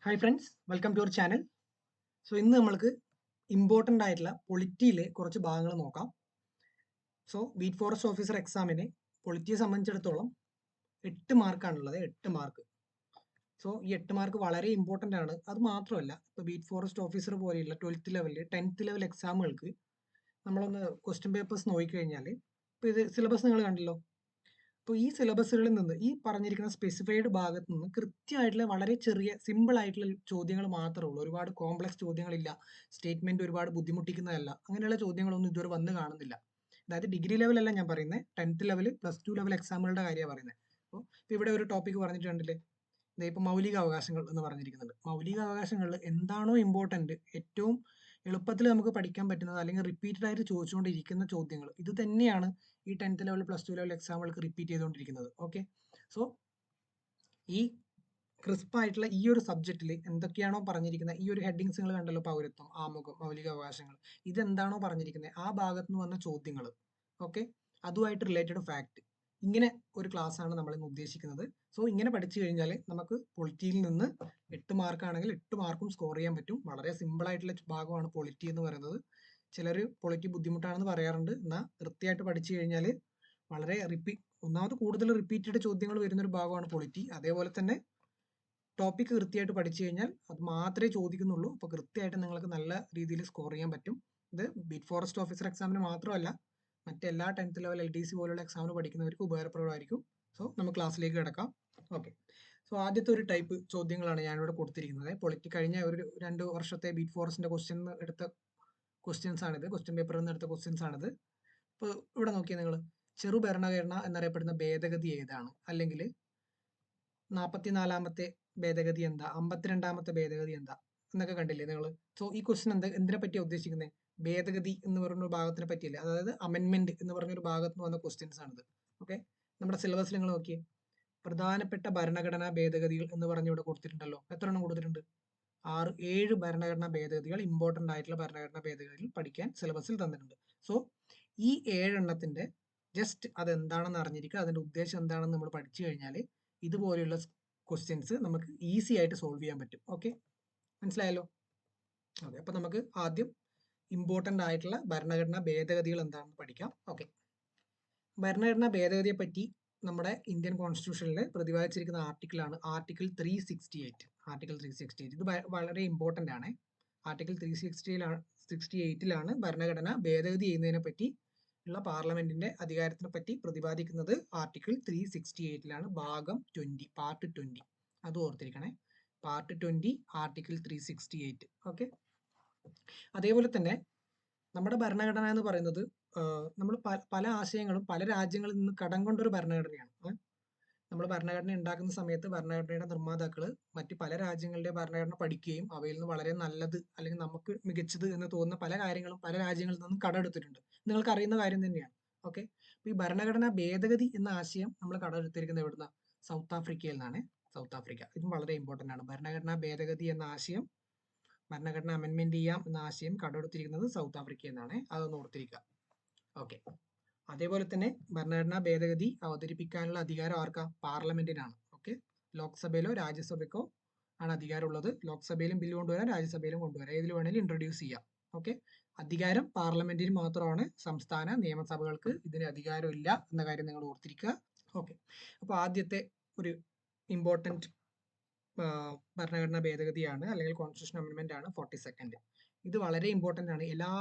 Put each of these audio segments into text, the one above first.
Hi friends, welcome to our channel. So ഇന്ന് നമ്മൾക്ക് important ആയിട്ടുള്ള പൊളിറ്റിയിലെ കുറച്ച് ഭാഗങ്ങൾ നോക്കാം. സോ ബീറ്റ് ഫോറസ്റ്റ് ഓഫീസർ എക്സാമിന് പൊളിറ്റിയെ സംബന്ധിച്ചിടത്തോളം 8 മാർക്കാണുള്ളത്. 8 മാർക്ക്. സോ ഈ 8 മാർക്ക് വളരെ ഇമ്പോർട്ടൻ്റ് ആണ്. അത് മാത്രമല്ല, ഇപ്പോൾ ബീറ്റ് ഫോറസ്റ്റ് ഓഫീസർ പോലെയുള്ള 12th ലെവൽ 10th ലെവൽ എക്സാമുകൾക്ക് നമ്മളൊന്ന് ക്വസ്റ്റ്യൻ പേപ്പേഴ്സ് നോക്കിക്കഴിഞ്ഞാൽ, ഇപ്പോൾ ഇത് സിലബസ് നിങ്ങൾ കണ്ടല്ലോ. അപ്പോൾ ഈ സിലബസുകളിൽ നിന്ന് ഈ പറഞ്ഞിരിക്കുന്ന സ്പെസിഫൈഡ് ഭാഗത്ത് നിന്ന് കൃത്യമായിട്ടുള്ള വളരെ ചെറിയ സിമ്പിൾ ആയിട്ടുള്ള ചോദ്യങ്ങൾ മാത്രമേ ഉള്ളൂ. ഒരുപാട് കോംപ്ലക്സ് ചോദ്യങ്ങളില്ല, സ്റ്റേറ്റ്മെന്റ് ഒരുപാട് ബുദ്ധിമുട്ടിക്കുന്നതല്ല, അങ്ങനെയുള്ള ചോദ്യങ്ങളൊന്നും ഇതുവരെ വന്ന് കാണുന്നില്ല. അതായത് ഡിഗ്രി ലെവലല്ല ഞാൻ പറയുന്നത്, 10th ലെവൽ +2 ലെവൽ എക്സാമുകളുടെ കാര്യമാണ് പറയുന്നത്. അപ്പോൾ ഇവിടെ ഒരു ടോപ്പിക് പറഞ്ഞിട്ടുണ്ടല്ലേ, ഇപ്പോൾ മൗലിക അവകാശങ്ങൾ എന്ന് പറഞ്ഞിരിക്കുന്നുണ്ട്. മൗലിക അവകാശങ്ങളിൽ എന്താണോ ഇമ്പോർട്ടൻറ്റ്, ഏറ്റവും എളുപ്പത്തിൽ നമുക്ക് പഠിക്കാൻ പറ്റുന്നത് അല്ലെങ്കിൽ റിപ്പീറ്റഡ് ആയിട്ട് ചോദിച്ചുകൊണ്ടിരിക്കുന്ന ചോദ്യങ്ങൾ ഇത് തന്നെയാണ് ഈ 10th ലെവൽ +2 ലെവൽ എക്സാമുകൾക്ക് റിപ്പീറ്റ് ചെയ്തുകൊണ്ടിരിക്കുന്നത്. ഓക്കെ, സോ ഈ ക്രിസ്പ് ആയിട്ടുള്ള ഈ ഒരു സബ്ജക്റ്റിൽ എന്തൊക്കെയാണോ പറഞ്ഞിരിക്കുന്നത്, ഈ ഒരു ഹെഡിങ്സ് നിങ്ങൾ കണ്ടല്ലോ, പൗരത്വം, ആമുഖം, മൗലിക അവകാശങ്ങൾ, ഇതെന്താണോ പറഞ്ഞിരിക്കുന്നത് ആ ഭാഗത്ത് നിന്ന് വന്ന ചോദ്യങ്ങൾ, ഓക്കെ, അതുമായിട്ട് റിലേറ്റഡ് ഫാക്ട്, ഇങ്ങനെ ഒരു ക്ലാസ് ആണ് നമ്മൾ ഇന്ന് ഉദ്ദേശിക്കുന്നത്. സോ ഇങ്ങനെ പഠിച്ചു കഴിഞ്ഞാൽ നമുക്ക് പൊളിറ്റിയിൽ നിന്ന് 8 മാർക്കാണെങ്കിൽ 8 മാർക്കും സ്കോർ ചെയ്യാൻ പറ്റും. വളരെ സിമ്പിൾ ആയിട്ടുള്ള ഭാഗമാണ് പൊളിറ്റി എന്ന് പറയുന്നത്. ചിലർ പൊളിറ്റി ബുദ്ധിമുട്ടാണെന്ന് പറയാറുണ്ട്, എന്നാൽ കൃത്യമായിട്ട് പഠിച്ചു കഴിഞ്ഞാൽ വളരെ ഒന്നാമത് കൂടുതൽ റിപ്പീറ്റഡ് ചോദ്യങ്ങൾ വരുന്നൊരു ഭാഗമാണ് പൊളിറ്റി. അതേപോലെ തന്നെ ടോപ്പിക് കൃത്യമായിട്ട് പഠിച്ചു കഴിഞ്ഞാൽ അത് മാത്രമേ ചോദിക്കുന്നുള്ളൂ. അപ്പോൾ കൃത്യമായിട്ട് നിങ്ങൾക്ക് നല്ല രീതിയിൽ സ്കോർ ചെയ്യാൻ പറ്റും. ഇത് ബീറ്റ് ഫോറസ്റ്റ് ഓഫീസർ എക്സാമിന് മാത്രമല്ല, മറ്റെല്ലാ 10th ലെവൽ LDC പോലുള്ള എക്സാമിന് പഠിക്കുന്നവർക്ക് ഉപകാരപ്രദമായിരിക്കും. സോ നമുക്ക് ക്ലാസ്സിലേക്ക് കിടക്കാം. ഓക്കെ, സോ ആദ്യത്തെ ഒരു ടൈപ്പ് ചോദ്യങ്ങളാണ് ഞാനിവിടെ കൊടുത്തിരിക്കുന്നത്. പൊളിറ്റി കഴിഞ്ഞ ഒരു 2 വർഷത്തെ ബീറ്റ് ഫോറസ്റ്റിന്റെ എടുത്ത ക്വസ്റ്റ്യൻസ് ആണിത്, ക്വസ്റ്റ്യൻ പേപ്പറിൽ നിന്ന് എടുത്ത ക്വസ്റ്റ്യൻസ് ആണിത്. ഇപ്പോൾ ഇവിടെ നോക്കിയാൽ നിങ്ങൾ ചെറു ഭരണഘടന എന്നറിയപ്പെടുന്ന ഭേദഗതി ഏതാണ്, അല്ലെങ്കിൽ 44ാമത്തെ ഭേദഗതി എന്താ, 52ാമത്തെ ഭേദഗതി എന്താ എന്നൊക്കെ കണ്ടില്ലേ നിങ്ങൾ. സോ ഈ ക്വസ്റ്റ്യൻ എന്തിനെ പറ്റിയാണ് ഉദ്ദേശിക്കുന്നത്? ഭേദഗതി എന്ന് പറയുന്ന ഒരു ഭാഗത്തിനെ പറ്റിയല്ലേ, അതായത് അമെൻമെന്റ് എന്ന് പറഞ്ഞൊരു ഭാഗത്ത് നിന്ന് വന്ന ക്വസ്റ്റ്യൻസ് ആണിത്. ഓക്കെ, നമ്മുടെ സിലബസിൽ നിങ്ങൾ നോക്കിയേ, പ്രധാനപ്പെട്ട ഭരണഘടനാ ഭേദഗതികൾ എന്ന് പറഞ്ഞ് ഇവിടെ കൊടുത്തിട്ടുണ്ടല്ലോ. എത്ര എണ്ണം കൊടുത്തിട്ടുണ്ട്? 7 ഭരണഘടനാ ഭേദഗതികൾ, ഇമ്പോർട്ടൻ്റ് ആയിട്ടുള്ള ഭരണഘടനാ ഭേദഗതികൾ പഠിക്കാൻ സിലബസിൽ തന്നിട്ടുണ്ട്. സോ ഈ 7 എണ്ണത്തിന്റെ ജസ്റ്റ് അതെന്താണെന്ന് അറിഞ്ഞിരിക്കുക, അതിന്റെ ഉദ്ദേശം എന്താണെന്ന് നമ്മൾ പഠിച്ചു കഴിഞ്ഞാൽ ഇതുപോലെയുള്ള ക്വസ്റ്റ്യൻസ് നമുക്ക് ഈസി ആയിട്ട് സോൾവ് ചെയ്യാൻ പറ്റും. ഓക്കെ, മനസ്സിലായല്ലോ? അതെ, അപ്പൊ നമുക്ക് ആദ്യം ഇമ്പോർട്ടൻ്റ് ആയിട്ടുള്ള ഭരണഘടനാ ഭേദഗതികൾ എന്താണെന്ന് പഠിക്കാം. ഓക്കെ, ഭരണഘടനാ ഭേദഗതിയെ പറ്റി നമ്മുടെ ഇന്ത്യൻ കോൺസ്റ്റിറ്റ്യൂഷനിൽ പ്രതിപാദിച്ചിരിക്കുന്ന ആർട്ടിക്കിളാണ് ആർട്ടിക്കിൾ 368. ആർട്ടിക്കിൾ 368 ഇത് വളരെ ഇമ്പോർട്ടൻ്റ് ആണ്. ആർട്ടിക്കിൾ 368ലാണ് ഭരണഘടന ഭേദഗതി ചെയ്യുന്നതിനെ പറ്റി ഉള്ള പാർലമെന്റിന്റെ അധികാരത്തിനെ പറ്റി പ്രതിപാദിക്കുന്നത്. ആർട്ടിക്കിൾ 368ലാണ്, ഭാഗം 20, പാർട്ട് 20. അത് ഓർത്തിരിക്കണേ, പാർട്ട് 20, ആർട്ടിക്കിൾ 368. ഓക്കെ, അതേപോലെ തന്നെ നമ്മുടെ ഭരണഘടന എന്ന് പറയുന്നത് നമ്മൾ പല ആശയങ്ങളും പല രാജ്യങ്ങളിൽ നിന്ന് കടം കൊണ്ടൊരു ഭരണഘടനയാണ്. നമ്മൾ ഭരണഘടന ഉണ്ടാക്കുന്ന സമയത്ത് ഭരണഘടനയുടെ നിർമ്മാതാക്കൾ മറ്റ് പല രാജ്യങ്ങളുടെ ഭരണഘടന പഠിക്കുകയും അവയിൽ നിന്ന് വളരെ നല്ലത് അല്ലെങ്കിൽ നമുക്ക് മികച്ചത് എന്ന് തോന്നുന്ന പല കാര്യങ്ങളും പല രാജ്യങ്ങളിൽ നിന്നും കടമെടുത്തിട്ടുണ്ട്. നിങ്ങൾക്ക് അറിയുന്ന കാര്യം തന്നെയാണ്. ഓക്കെ, അപ്പോൾ ഈ ഭരണഘടനാ ഭേദഗതി എന്ന ആശയം നമ്മൾ കടമെടുത്തിരിക്കുന്നത് എവിടുന്ന? സൗത്ത് ആഫ്രിക്കയിൽ നിന്നാണ്. സൗത്ത് ആഫ്രിക്ക, ഇതും വളരെ ഇമ്പോർട്ടൻ്റ് ആണ്. ഭരണഘടനാ ഭേദഗതി എന്ന ആശയം, ഭരണഘടന അമെൻമെന്റ് ചെയ്യാം എന്ന ആശയം കടമെടുത്തിരിക്കുന്നത് സൗത്ത് ആഫ്രിക്കയിൽ നിന്നാണ്. അതൊന്ന് ഓർത്തിരിക്കുക. ഓക്കെ, അതേപോലെ തന്നെ ഭരണഘടനാ ഭേദഗതി അവതരിപ്പിക്കാനുള്ള അധികാരം ആർക്കാ? പാർലമെന്റിനാണ്. ഓക്കെ, ലോക്സഭയിലോ രാജ്യസഭയ്ക്കോ ആണ് അധികാരമുള്ളത്. ലോക്സഭയിലും ബില്ല് കൊണ്ടുവരാം, രാജ്യസഭയിലും കൊണ്ടുവരാം, ഏതിൽ വേണേലും ഇൻട്രൊഡ്യൂസ് ചെയ്യാം. ഓക്കെ, അധികാരം പാർലമെന്റിന് മാത്രമാണ്, സംസ്ഥാന നിയമസഭകൾക്ക് ഇതിന് അധികാരമില്ല എന്ന കാര്യം നിങ്ങൾ ഓർത്തിരിക്കുക. ഓക്കെ, അപ്പോൾ ആദ്യത്തെ ഒരു ഇമ്പോർട്ടൻറ്റ് ഭരണഘടനാ ഭേദഗതിയാണ് അല്ലെങ്കിൽ കോൺസ്റ്റിറ്റ്യൂഷൻ അമെൻമെന്റ് ആണ് 42nd. ഇത് വളരെ ഇമ്പോർട്ടൻ്റ് ആണ്. എല്ലാ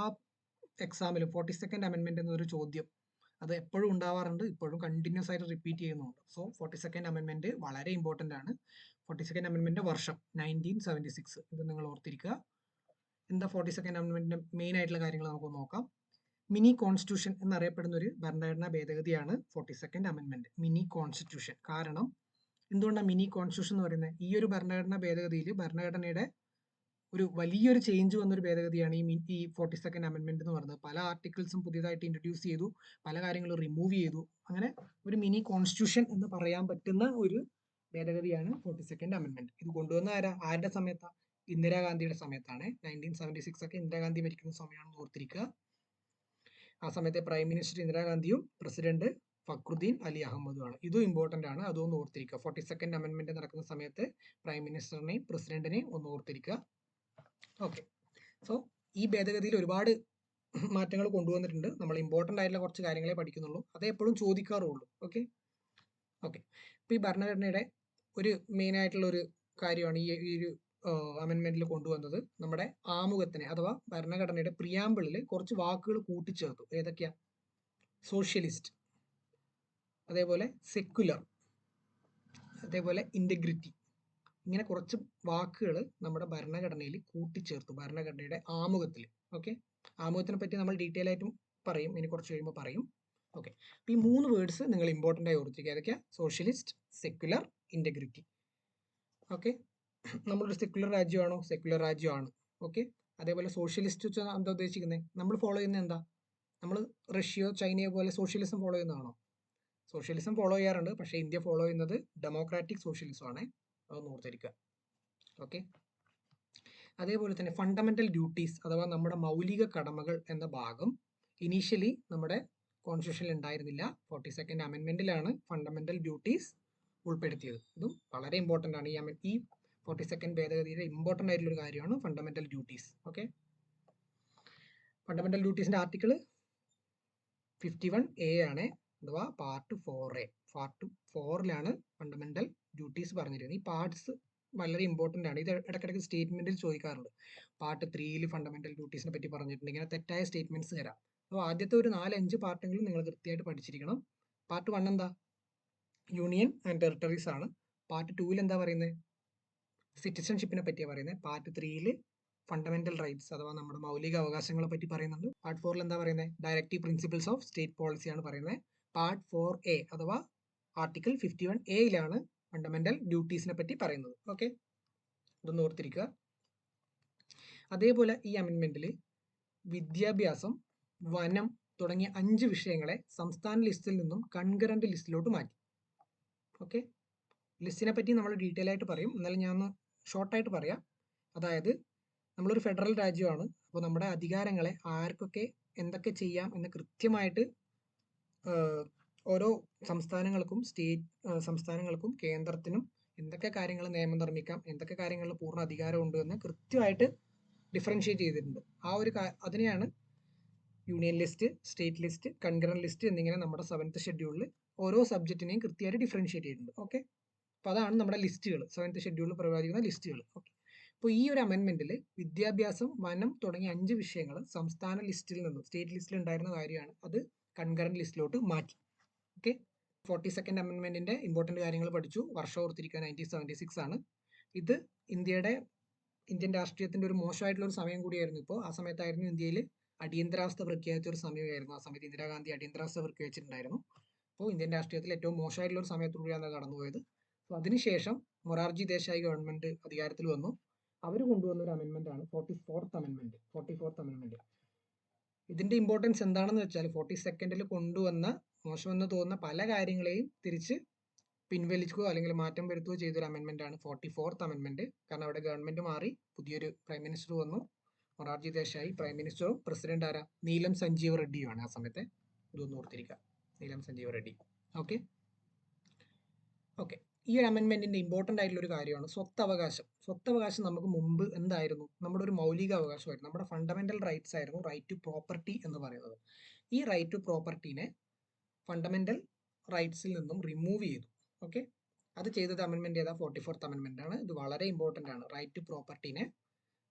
എക്സാമിലും 42nd അമെൻമെന്റ് എന്നൊരു ചോദ്യം അത് എപ്പോഴും ഉണ്ടാവാറുണ്ട്, ഇപ്പോഴും കണ്ടിന്യൂസ് ആയിട്ട് റിപ്പീറ്റ് ചെയ്യുന്നുണ്ട്. സോ 42nd അമെൻമെന്റ് വളരെ ഇമ്പോർട്ടൻ്റ് ആണ്. 42nd അമെൻമെന്റ് വർഷം 1976. ഇത് നിങ്ങൾ ഓർത്തിരിക്കുക. എന്താ 42nd അമെൻമെന്റിന്റെ മെയിൻ ആയിട്ടുള്ള കാര്യങ്ങൾ നമുക്ക് നോക്കാം. മിനി കോൺസ്റ്റിറ്റ്യൂഷൻ എന്നറിയപ്പെടുന്ന ഒരു ഭരണഘടനാ ഭേദഗതിയാണ് 42nd അമെൻമെന്റ്. Mini constitution. കാരണം എന്തുകൊണ്ടാണ് മിനി കോൺസ്റ്റിറ്റ്യൂഷൻ എന്ന് പറയുന്നത്? ഈ ഒരു ഭരണഘടനാ ഭേദഗതിയിൽ ഭരണഘടനയുടെ ഒരു വലിയൊരു ചേഞ്ച് വന്നൊരു ഭേദഗതിയാണ് ഈ 42nd അമെൻമെന്റ് എന്ന് പറയുന്നത്. പല ആർട്ടിക്കിൾസും പുതിയതായിട്ട് ഇൻട്രൊഡ്യൂസ് ചെയ്തു, പല കാര്യങ്ങളും റിമൂവ് ചെയ്തു. അങ്ങനെ ഒരു മിനി കോൺസ്റ്റിറ്റ്യൂഷൻ എന്ന് പറയാൻ പറ്റുന്ന ഒരു ഭേദഗതിയാണ് 42nd അമെൻമെന്റ്. ഇത് കൊണ്ടുവന്ന ആരുടെ സമയത്താണ്? ഇന്ദിരാഗാന്ധിയുടെ സമയത്താണ്. 1976 ഒക്കെ ഇന്ദിരാഗാന്ധി ഭരിക്കുന്ന സമയമാണെന്ന് ഓർത്തിരിക്കുക. ആ സമയത്തെ പ്രൈം മിനിസ്റ്റർ ഇന്ദിരാഗാന്ധിയും പ്രസിഡന്റ് ഫക്രുദ്ദീൻ അലി അഹമ്മദുമാണ്. ഇതും ഇമ്പോർട്ടൻ്റ് ആണ്, അതൊന്ന് ഓർത്തിരിക്കുക. 42nd അമെൻമെന്റ് നടക്കുന്ന സമയത്ത് പ്രൈം മിനിസ്റ്ററിനെയും പ്രസിഡന്റിനെയും ഒന്ന് ഓർത്തിരിക്കുക. ഓക്കെ, സോ ഈ ഭേദഗതിയിൽ ഒരുപാട് മാറ്റങ്ങൾ കൊണ്ടുവന്നിട്ടുണ്ട്. നമ്മൾ ഇമ്പോർട്ടൻ്റ് ആയിട്ടുള്ള കുറച്ച് കാര്യങ്ങളെ പഠിക്കുന്നുള്ളൂ, അതേ എപ്പോഴും ചോദിക്കാറുള്ളൂ. ഓക്കെ ഓക്കെ അപ്പോൾ ഈ ഭരണഘടനയുടെ ഒരു മെയിൻ ആയിട്ടുള്ള ഒരു കാര്യമാണ് ഈ ഒരു അമെൻമെന്റിൽ കൊണ്ടുവന്നത്. നമ്മുടെ ആമുഖത്തിനെ അഥവാ ഭരണഘടനയുടെ പ്രിയാമ്പിളിൽ കുറച്ച് വാക്കുകൾ കൂട്ടിച്ചേർത്തു. ഏതൊക്കെയാ? സോഷ്യലിസ്റ്റ്, അതേപോലെ സെക്യുലർ, അതേപോലെ ഇന്റഗ്രിറ്റി, ഇങ്ങനെ കുറച്ച് വാക്കുകൾ നമ്മുടെ ഭരണഘടനയിൽ കൂട്ടിച്ചേർത്തു, ഭരണഘടനയുടെ ആമുഖത്തിൽ. ഓക്കെ, ആമുഖത്തിനെ പറ്റി നമ്മൾ ഡീറ്റെയിൽ ആയിട്ടും പറയും, ഇനി കുറച്ച് കഴിയുമ്പോൾ പറയും. ഓക്കെ, അപ്പോൾ ഈ 3 വേർഡ്സ് നിങ്ങൾ ഇമ്പോർട്ടൻ്റ് ആയി ഓർത്തിരിക്കുക. ഏതൊക്കെയാ? Socialist, secular, integrity. ഓക്കെ, നമ്മളൊരു സെക്യുലർ രാജ്യമാണോ? സെക്യുലർ രാജ്യമാണ്. ഓക്കെ, അതേപോലെ സോഷ്യലിസ്റ്റ് വെച്ചാൽ എന്താ ഉദ്ദേശിക്കുന്നത്? നമ്മൾ ഫോളോ ചെയ്യുന്നത് എന്താ? നമ്മൾ റഷ്യയോ ചൈനയോ പോലെ സോഷ്യലിസം ഫോളോ ചെയ്യുന്നതാണോ? സോഷ്യലിസം ഫോളോ ചെയ്യാറുണ്ട്, പക്ഷേ ഇന്ത്യ ഫോളോ ചെയ്യുന്നത് ഡെമോക്രാറ്റിക് സോഷ്യലിസം ആണ്. അതൊന്ന് ഓർത്തിരിക്കുക. ഓക്കെ, അതേപോലെ തന്നെ ഫണ്ടമെന്റൽ ഡ്യൂട്ടീസ് അഥവാ നമ്മുടെ മൗലിക കടമകൾ എന്ന ഭാഗം ഇനീഷ്യലി നമ്മുടെ കോൺസ്റ്റിറ്റ്യൂഷനിൽ ഉണ്ടായിരുന്നില്ല. 42nd അമെൻമെന്റിലാണ് ഫണ്ടമെന്റൽ ഡ്യൂട്ടീസ് ഉൾപ്പെടുത്തിയത്. ഇതും വളരെ ഇമ്പോർട്ടൻ്റ് ആണ്. ഈ 42nd ഭേദഗതിയുടെ ഇമ്പോർട്ടൻ്റ് ആയിട്ടുള്ള ഒരു കാര്യമാണ് ഫണ്ടമെന്റൽ ഡ്യൂട്ടീസ്. ഓക്കെ, ഫണ്ടമെന്റൽ ഡ്യൂട്ടീസിന്റെ ആർട്ടിക്കിൾ 51A ആണ്, അഥവാ പാർട്ട് 4A. പാർട്ട് 4ലാണ് ഫണ്ടമെന്റൽ ഡ്യൂട്ടീസ് പറഞ്ഞിരിക്കുന്നത്. ഈ പാർട്സ് വളരെ ഇമ്പോർട്ടൻ്റ് ആണ്. ഇത് ഇടയ്ക്കിടയ്ക്ക് സ്റ്റേറ്റ്മെന്റിൽ ചോദിക്കാറുണ്ട്. പാർട്ട് 3ൽ ഫണ്ടമെന്റൽ ഡ്യൂട്ടീസിനെ പറ്റി പറഞ്ഞിട്ടുണ്ട്. ഇങ്ങനെ തെറ്റായ സ്റ്റേറ്റ്മെന്റ്സ് തരാം. അപ്പോൾ ആദ്യത്തെ ഒരു 4-5 പാർട്ടെങ്കിലും നിങ്ങൾ കൃത്യമായിട്ട് പഠിച്ചിരിക്കണം. പാർട്ട് 1 എന്താ? യൂണിയൻ ആൻഡ് ടെറിട്ടറീസ് ആണ്. പാർട്ട് 2ൽ എന്താ പറയുന്നത്? സിറ്റിസൺഷിപ്പിനെ പറ്റിയാണ് പറയുന്നത്. പാർട്ട് 3ൽ ഫണ്ടമെന്റൽ റൈറ്റ്സ് അഥവാ നമ്മുടെ മൗലിക അവകാശങ്ങളെ പറ്റി പറയുന്നുണ്ട്. പാർട്ട് 4ൽ എന്താ പറയുന്നത്? ഡയറക്റ്റീവ് പ്രിൻസിപ്പിൾസ് ഓഫ് സ്റ്റേറ്റ് പോളിസിയാണ് പറയുന്നത്. പാർട്ട് 4A അഥവാ ആർട്ടിക്കിൾ 51A ഫണ്ടമെന്റൽ ഡ്യൂട്ടീസിനെ പറ്റി പറയുന്നത്. ഓക്കെ, ഇതൊന്ന് ഓർത്തിരിക്കുക. അതേപോലെ ഈ അമെൻമെന്റിൽ വിദ്യാഭ്യാസം, വനം തുടങ്ങിയ 5 വിഷയങ്ങളെ സംസ്ഥാന ലിസ്റ്റിൽ നിന്നും കൺകറന്റ് ലിസ്റ്റിലോട്ട് മാറ്റി. ഓക്കെ, ലിസ്റ്റിനെ പറ്റി നമ്മൾ ഡീറ്റെയിൽ ആയിട്ട് പറയും, എന്നാലും ഞാൻ ഒന്ന് ഷോർട്ടായിട്ട് പറയാം. അതായത് നമ്മളൊരു ഫെഡറൽ രാജ്യമാണ്. അപ്പോൾ നമ്മുടെ അധികാരങ്ങളെ ആർക്കൊക്കെ എന്തൊക്കെ ചെയ്യാം എന്ന് കൃത്യമായിട്ട് ഓരോ സംസ്ഥാനങ്ങൾക്കും കേന്ദ്രത്തിനും എന്തൊക്കെ കാര്യങ്ങൾ നിയമം നിർമ്മിക്കാം, എന്തൊക്കെ കാര്യങ്ങളിൽ പൂർണ്ണ അധികാരമുണ്ട് എന്ന് കൃത്യമായിട്ട് ഡിഫറൻഷിയേറ്റ് ചെയ്തിട്ടുണ്ട്. ആ ഒരു അതിനെയാണ് union list, state list, concurrent list എന്നിങ്ങനെ നമ്മുടെ 7th ഷെഡ്യൂളിൽ ഓരോ സബ്ജക്റ്റിനെയും കൃത്യമായിട്ട് ഡിഫറൻഷിയേറ്റ് ചെയ്തിട്ടുണ്ട്. ഓക്കെ, അപ്പോൾ അതാണ് നമ്മുടെ ലിസ്റ്റുകൾ, 7th ഷെഡ്യൂളിൽ പ്രതിപാദിക്കുന്ന ലിസ്റ്റുകൾ. ഓക്കെ, അപ്പോൾ ഈ ഒരു അമെൻമെന്റിൽ വിദ്യാഭ്യാസം, വനം തുടങ്ങിയ 5 വിഷയങ്ങൾ സംസ്ഥാന ലിസ്റ്റിൽ നിന്നും സ്റ്റേറ്റ് ലിസ്റ്റിൽ ഉണ്ടായിരുന്ന കാര്യമാണ് അത് കൺകറന്റ് ലിസ്റ്റിലോട്ട് മാറ്റി. ഓക്കെ, 42nd അമെൻമെന്റിന്റെ ഇമ്പോർട്ടൻ്റ് കാര്യങ്ങൾ പഠിച്ചു. വർഷം ഓർത്തിരിക്കുക 1976 ആണ്. ഇത് ഇന്ത്യൻ രാഷ്ട്രീയത്തിന്റെ ഒരു മോശമായിട്ടുള്ള ഒരു സമയം കൂടിയായിരുന്നു. ഇപ്പോൾ ആ സമയത്തായിരുന്നു ഇന്ത്യയിൽ അടിയന്തരാവസ്ഥ പ്രഖ്യാപിച്ച ഒരു സമയമായിരുന്നു. ആ സമയത്ത് ഇന്ദിരാഗാന്ധി അടിയന്തരാവസ്ഥ പ്രഖ്യാപിച്ചിട്ടുണ്ടായിരുന്നു. അപ്പോൾ ഇന്ത്യൻ രാഷ്ട്രീയത്തിൽ ഏറ്റവും മോശമായിട്ടുള്ള ഒരു സമയത്തൂടെയാണ് കടന്നുപോയത്. അപ്പോൾ അതിനുശേഷം മൊറാർജി ദേശായി ഗവൺമെന്റ് അധികാരത്തിൽ വന്നു. അവർ കൊണ്ടുവന്ന ഒരു അമെൻമെന്റ് ആണ് 44th അമെൻമെന്റ്. ഇതിന്റെ ഇമ്പോർട്ടൻസ് എന്താണെന്ന് വെച്ചാൽ 42nd കൊണ്ടുവന്ന മോശമെന്ന് തോന്നുന്ന പല കാര്യങ്ങളെയും തിരിച്ച് പിൻവലിക്കുകയോ അല്ലെങ്കിൽ മാറ്റം വരുത്തുകയോ ചെയ്തൊരു അമെൻമെന്റ് ആണ് 44th അമെൻമെന്റ്. കാരണം അവിടെ ഗവൺമെന്റ് മാറി, പുതിയൊരു പ്രൈം മിനിസ്റ്റർ വന്നു, മൊറാർജി ദേശായി പ്രൈം മിനിസ്റ്ററും പ്രസിഡന്റ് ആരാ? നീലം സഞ്ജീവ റെഡ്ഡിയുമാണ് ആ സമയത്തെ. ഇതൊന്നും ഓർത്തിരിക്കുക, നീലം സഞ്ജീവ റെഡ്ഡി. ഓക്കെ ഓക്കെ ഈ ഒരു അമെൻമെന്റിന്റെ ഇമ്പോർട്ടൻ്റ് ആയിട്ടുള്ള ഒരു കാര്യമാണ് സ്വത്തവകാശം. സ്വത്തവകാശം നമുക്ക് മുമ്പ് എന്തായിരുന്നു? നമ്മുടെ ഒരു മൗലിക അവകാശമായിരുന്നു, നമ്മുടെ ഫണ്ടമെന്റൽ റൈറ്റ്സ് ആയിരുന്നു റൈറ്റ് ടു പ്രോപ്പർട്ടി എന്ന് പറയുന്നത്. ഈ റൈറ്റ് ടു പ്രോപ്പർട്ടീനെ ഫണ്ടമെന്റൽ റൈറ്റ്സിൽ നിന്നും റിമൂവ് ചെയ്തു. ഓക്കെ, അത് ചെയ്തത് അമെൻമെന്റ് ഏതാ? 44th അമെൻമെന്റ് ആണ്. ഇത് വളരെ ഇമ്പോർട്ടൻ്റ് ആണ്. റൈറ്റ് ടു പ്രോപ്പർട്ടീനെ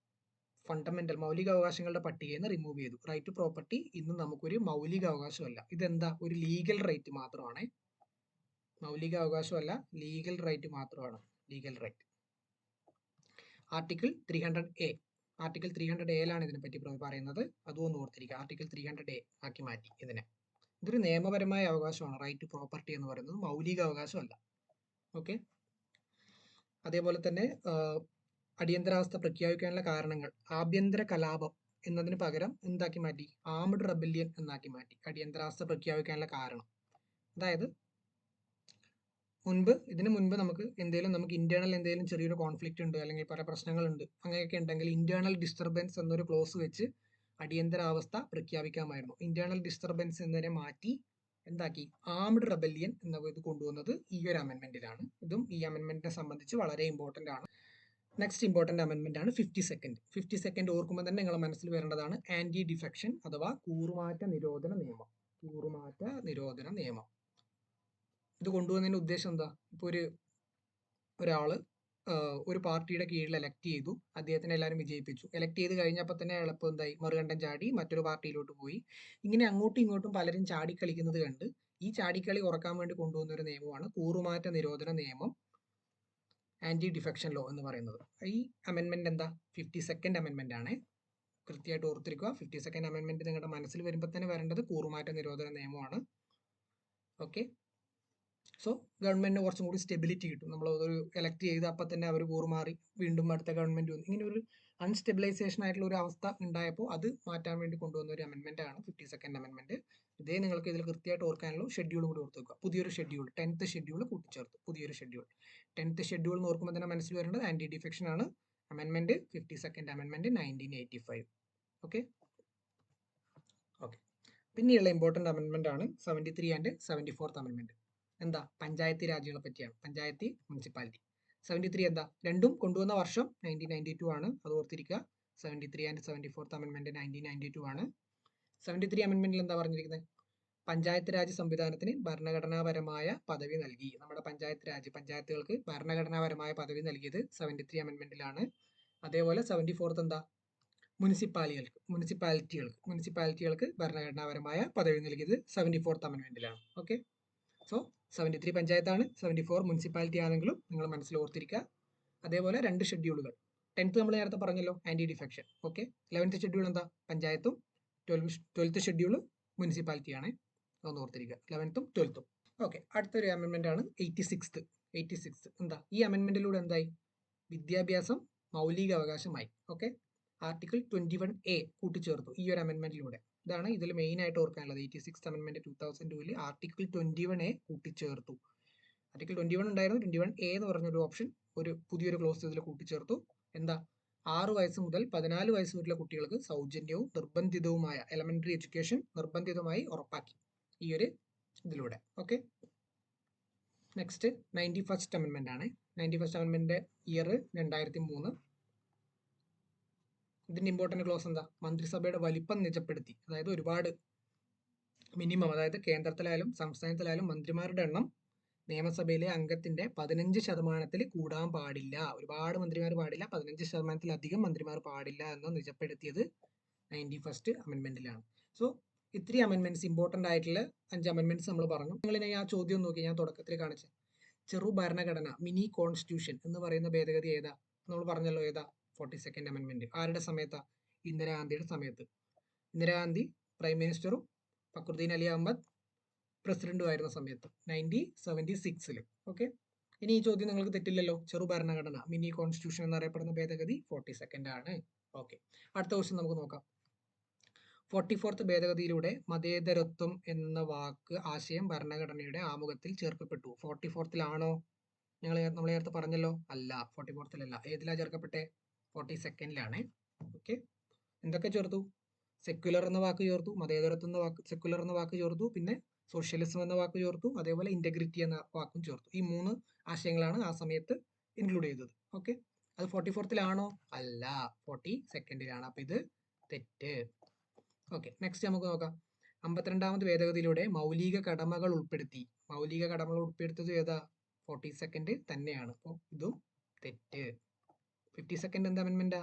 ഫണ്ടമെന്റൽ മൗലിക അവകാശങ്ങളുടെ പട്ടികയിൽ നിന്ന് റിമൂവ് ചെയ്തു. റൈറ്റ് ടു പ്രോപ്പർട്ടി ഇന്ന് നമുക്കൊരു മൗലിക അവകാശമല്ല, ഇതെന്താ? ഒരു ലീഗൽ റൈറ്റ് മാത്രമാണ്. മൗലിക അവകാശമല്ല, ലീഗൽ റൈറ്റ് മാത്രമാണ്. Legal right. ആർട്ടിക്കിൾ 300A ഇതിനെപ്പറ്റി പറയുന്നത്. അതും ഒന്ന് ഓർത്തിരിക്കുക. ആർട്ടിക്കിൾ 300A ആക്കി മാറ്റി ഇതിനെ. ഇതൊരു നിയമപരമായ അവകാശമാണ് റൈറ്റ് ടു പ്രോപ്പർട്ടി എന്ന് പറയുന്നത്, മൗലിക അവകാശമല്ല. ഓക്കെ, അതേപോലെ തന്നെ അടിയന്തരാവസ്ഥ പ്രഖ്യാപിക്കാനുള്ള കാരണങ്ങൾ ആഭ്യന്തര കലാപം എന്നതിന് പകരം എന്താക്കി മാറ്റി? ആംഡ് റെബല്യൻ എന്നാക്കി മാറ്റി അടിയന്തരാവസ്ഥ പ്രഖ്യാപിക്കാനുള്ള കാരണം. അതായത് ഇതിനു മുൻപ് നമുക്ക് ഇന്റേണൽ എന്തെങ്കിലും ചെറിയൊരു കോൺഫ്ലിക്റ്റ് ഉണ്ട്, അല്ലെങ്കിൽ പല പ്രശ്നങ്ങളുണ്ട്, അങ്ങനെയൊക്കെ ഉണ്ടെങ്കിൽ ഇന്റേണൽ ഡിസ്റ്റർബൻസ് എന്നൊരു ക്ലോസ് വെച്ച് അടിയന്തരാവസ്ഥ പ്രഖ്യാപിക്കാമായിരുന്നു. ഇന്റേണൽ ഡിസ്റ്റർബൻസ് എന്നതിനെ മാറ്റി എന്താക്കി, ആംഡ് റെബല്യൻ എന്ന ഇത് കൊണ്ടുവന്നത് ഈ ഒരു അമെൻമെന്റിലാണ്. ഇതും ഈ അമെൻമെന്റിനെ സംബന്ധിച്ച് വളരെ ഇമ്പോർട്ടന്റ് ആണ്. നെക്സ്റ്റ് ഇമ്പോർട്ടന്റ് അമെൻമെന്റ് ആണ് 52nd. 52nd ഓർക്കുമ്പോൾ തന്നെ നിങ്ങളുടെ മനസ്സിൽ വരേണ്ടതാണ് ആന്റി ഡിഫെക്ഷൻ അഥവാ കൂറുമാറ്റ നിരോധന നിയമം. കൂറുമാറ്റ നിരോധന നിയമം ഇത് കൊണ്ടുവന്നതിന്റെ ഉദ്ദേശം എന്താ? ഇപ്പോൾ ഒരാള് ഒരു പാർട്ടിയുടെ കീഴിൽ എലക്ട് ചെയ്തു, അദ്ദേഹത്തിനെ എല്ലാവരും വിജയിപ്പിച്ചു. എലക്ട് ചെയ്ത് കഴിഞ്ഞപ്പോൾ തന്നെ എളുപ്പം എന്തായി, മറുകണ്ഠം ചാടി മറ്റൊരു പാർട്ടിയിലോട്ട് പോയി. ഇങ്ങനെ അങ്ങോട്ടും ഇങ്ങോട്ടും പലരും ചാടിക്കളിക്കുന്നത് കണ്ട് ഈ ചാടിക്കളി കുറക്കാൻ വേണ്ടി കൊണ്ടുവന്ന ഒരു നിയമമാണ് കൂറുമാറ്റ നിരോധന നിയമം, ആന്റി ഡിഫെക്ഷൻ ലോ എന്ന് പറയുന്നത്. ഈ അമെൻമെന്റ് എന്താ? 52nd അമെൻമെന്റ് ആണ്. കൃത്യമായിട്ട് ഓർത്തിരിക്കുക. 52nd അമെൻമെന്റ് നിങ്ങളുടെ മനസ്സിൽ വരുമ്പോൾ തന്നെ വരേണ്ടത് കൂറുമാറ്റ നിരോധന നിയമമാണ്. ഓക്കെ, സോ ഗവൺമെന്റിന് കുറച്ചും കൂടി സ്റ്റെബിലിറ്റി കിട്ടും. നമ്മൾ ഒരു എലക്ട് ചെയ്ത് അപ്പം തന്നെ അവർ കൂറുമാറി വീണ്ടും അടുത്ത ഗവൺമെന്റ് വന്നു, ഇങ്ങനെ ഒരു അൺസ്റ്റെബിലൈസേഷൻ ആയിട്ടുള്ള ഒരു അവസ്ഥ ഉണ്ടായപ്പോൾ അത് മാറ്റാൻ വേണ്ടി കൊണ്ടുവന്ന ഒരു അമെൻമെന്റ് ആണ് 52nd അമെൻമെന്റ്. ഇതേ നിങ്ങൾക്ക് ഇതിൽ കൃത്യമായിട്ട് ഓർക്കാനുള്ള ഷെഡ്യൂൾ കൂടി ഓർത്ത് വെക്കുക. പുതിയൊരു ഷെഡ്യൂൾ 10th ഷെഡ്യൂൾ കൂട്ടിച്ചേർത്തു. പുതിയൊരു ഷെഡ്യൂൾ 10th ഷെഡ്യൂൾ എന്ന് ഓർക്കുമ്പോൾ തന്നെ മനസ്സിൽ വരേണ്ടത് ആന്റി ഡിഫെക്ഷൻ ആണ്. അമെൻമെന്റ് 52nd അമെൻമെന്റ് 1985. ഓക്കെ ഓക്കെ പിന്നെയുള്ള ഇമ്പോർട്ടന്റ് അമെൻമെന്റ് ആണ് 73 ആൻഡ് 74th അമെൻമെന്റ്. എന്താ? പഞ്ചായത്തി രാജുകളെ പറ്റിയാണ്. പഞ്ചായത്തി, മുനിസിപ്പാലിറ്റി. 73 എന്താ? രണ്ടും കൊണ്ടുവന്ന വർഷം 1992 ആണ്. അത് ഓർത്തിരിക്കുക. 73 ആൻഡ് 74th അമെൻമെന്റ് 1992 ആണ്. 73 അമെൻമെന്റിൽ എന്താ പറഞ്ഞിരിക്കുന്നത്? പഞ്ചായത്ത് രാജ് സംവിധാനത്തിന് ഭരണഘടനാപരമായ പദവി നൽകി. നമ്മുടെ പഞ്ചായത്തുകൾക്ക് ഭരണഘടനാപരമായ പദവി നൽകിയത് 73 അമെൻമെന്റിലാണ്. അതേപോലെ 74th എന്താ? മുനിസിപ്പാലിറ്റികൾക്ക് ഭരണഘടനാപരമായ പദവി നൽകിയത് 74th അമെൻമെന്റിലാണ്. ഓക്കെ, സോ 73 പഞ്ചായത്താണ്, 74 മുനിസിപ്പാലിറ്റി ആണെങ്കിലും നിങ്ങൾ മനസ്സിൽ ഓർത്തിരിക്കുക. അതേപോലെ രണ്ട് ഷെഡ്യൂളുകൾ. 10th നമ്മൾ നേരത്തെ പറഞ്ഞല്ലോ, anti defection. Okay, 11th schedule എന്താ? പഞ്ചായത്തും, 12th ഷെഡ്യൂൾ മുനിസിപ്പാലിറ്റിയാണ്. അതൊന്ന് ഓർത്തിരിക്കുക, 11th 12th. ഓക്കെ, അടുത്തൊരു അമെൻമെന്റ് ആണ് 86th. എന്താ? ഈ അമെൻമെന്റിലൂടെ എന്തായി? വിദ്യാഭ്യാസം മൗലിക അവകാശമായി. ഓക്കെ, ആർട്ടിക്കിൾ 21A കൂട്ടിച്ചേർത്തു ഈ ഒരു അമെൻമെന്റിലൂടെ. ഇതാണ് ഇതിൽ മെയിൻ ആയിട്ട് ഓർക്കാനുള്ളത്. 86th അമെൻമെന്റ് 2002 ആർട്ടിക്കിൾ 21A കൂട്ടിച്ചേർത്തു. ആർട്ടിക്കിൾ 21 ഉണ്ടായിരുന്നു, 21A എന്ന് പറഞ്ഞൊരു ഓപ്ഷൻ, ഒരു പുതിയൊരു ക്ലോസ് ഇതിൽ കൂട്ടിച്ചേർത്തു. എന്താ? 6 വയസ്സ് മുതൽ 14 വയസ്സ് വരെയുള്ള കുട്ടികൾക്ക് സൗജന്യവും നിർബന്ധിതവുമായ എലമെന്ററി എഡ്യൂക്കേഷൻ നിർബന്ധിതമായി ഉറപ്പാക്കി ഈ ഒരു ഇതിലൂടെ. ഓക്കെ, നെക്സ്റ്റ് 91st അമെൻമെന്റ് ആണ്. 91st അമെൻമെന്റ് year 2003. ഇതിന്റെ ഇമ്പോർട്ടന്റ് ക്ലോസ് എന്താ? മന്ത്രിസഭയുടെ വലിപ്പം നിജപ്പെടുത്തി. അതായത് ഒരുപാട് മിനിമം, അതായത് കേന്ദ്രത്തിലായാലും സംസ്ഥാനത്തിലായാലും മന്ത്രിമാരുടെ എണ്ണം നിയമസഭയിലെ അംഗത്തിന്റെ 15% കൂടാൻ പാടില്ല. ഒരുപാട് മന്ത്രിമാർ പാടില്ല, 15%-ലധികം മന്ത്രിമാർ പാടില്ല എന്ന് നിജപ്പെടുത്തിയത് 91st അമെൻമെന്റിലാണ്. സോ ഇത്രയും അമെൻമെന്റ്സ്, ഇമ്പോർട്ടന്റ് ആയിട്ടുള്ള 5 അമെൻമെന്റ്സ് നമ്മൾ പറഞ്ഞു. നിങ്ങൾ ആ ചോദ്യം നോക്കി, ഞാൻ തുടക്കത്തിൽ കാണിച്ച ചെറു ഭരണഘടന, മിനി കോൺസ്റ്റിറ്റ്യൂഷൻ എന്ന് പറയുന്ന ഭേദഗതി ഏതാ? നമ്മൾ പറഞ്ഞല്ലോ, ഏതാ? 42nd അമെൻമെന്റ്. ആരുടെ സമയത്താ? ഇന്ദിരാഗാന്ധിയുടെ സമയത്ത്. ഇന്ദിരാഗാന്ധി പ്രൈം മിനിസ്റ്ററും ഫക്രുദ്ദീൻ അലി അഹമ്മദ് പ്രസിഡന്റും ആയിരുന്ന സമയത്ത് 1976. ഓക്കെ, ഇനി ഈ ചോദ്യം നിങ്ങൾക്ക് തെറ്റില്ലല്ലോ. ചെറു ഭരണഘടന, മിനി കോൺസ്റ്റിറ്റ്യൂഷൻ എന്നറിയപ്പെടുന്ന ഭേദഗതി 42nd ആണ്. ഓക്കെ, അടുത്ത ക്വസ്റ്റ്യൻ നമുക്ക് നോക്കാം. 44th ഭേദഗതിയിലൂടെ മതേതരത്വം എന്ന ആശയം ഭരണഘടനയുടെ ആമുഖത്തിൽ ചേർക്കപ്പെട്ടു. 44th-ലാണോ? നമ്മൾ നേരത്തെ പറഞ്ഞല്ലോ, അല്ല, 44th-ലല്ല. ഏതിലാ ചേർക്കപ്പെട്ടെ? 42nd-ലാണ്. ഓക്കെ, എന്തൊക്കെ ചേർത്തു? സെക്യുലർ എന്ന വാക്ക് ചേർത്തു, മതേതരത്വം എന്ന വാക്ക്, സെക്യുലർ എന്ന വാക്ക് ചേർത്തു, പിന്നെ സോഷ്യലിസം എന്ന വാക്ക് ചേർത്തു, അതേപോലെ ഇന്റഗ്രിറ്റി എന്ന വാക്കും ചേർത്തു. ഈ 3 ആശയങ്ങളാണ് ആ സമയത്ത് ഇൻക്ലൂഡ് ചെയ്തത്. ഓക്കെ, അത് 44th-ലാണോ? അല്ല, 42nd-ലാണ്. അപ്പൊ ഇത് തെറ്റ്. ഓക്കെ, നെക്സ്റ്റ് നമുക്ക് നോക്കാം. 52ാമത് ഭേദഗതിയിലൂടെ മൗലിക കടമകൾ ഉൾപ്പെടുത്തി. മൗലിക കടമകൾ ഉൾപ്പെടുത്തിയത് ഏതാ? 42nd തന്നെയാണ്. അപ്പോൾ ഇതും തെറ്റ്. 52nd എന്ത് അമെൻമെന്റാ?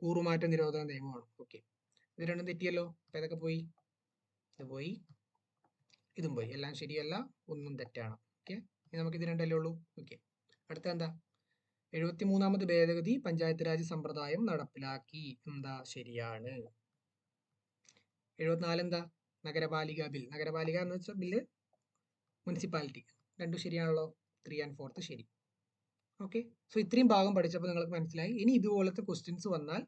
കൂറുമാറ്റ നിരോധന നിയമമാണ്. ഓക്കെ, ഇത് രണ്ടും തെറ്റിയല്ലോ. അപ്പൊ ഏതൊക്കെ പോയി? ഇത് പോയി, ഇതും പോയി. എല്ലാം ശരിയല്ല, ഒന്നും തെറ്റാണ്. ഓക്കെ, ഇനി നമുക്ക് ഇത് രണ്ടല്ലേ ഉള്ളൂ. ഓക്കെ, അടുത്ത എന്താ? 73ാമത് ഭേദഗതി പഞ്ചായത്ത് രാജ് സമ്പ്രദായം നടപ്പിലാക്കി. എന്താ? ശരിയാണ്. 74 എന്താ? നഗരപാലിക ബിൽ. നഗരപാലിക എന്ന് വെച്ചാൽ ബില്ല്, മുനിസിപ്പാലിറ്റി. രണ്ടും ശരിയാണല്ലോ. 3 and 4th ശരി. ഓക്കെ, സോ ഇത്രയും ഭാഗം പഠിച്ചപ്പോൾ നിങ്ങൾക്ക് മനസ്സിലായി. ഇനി ഇതുപോലത്തെ ക്വസ്റ്റ്യൻസ് വന്നാൽ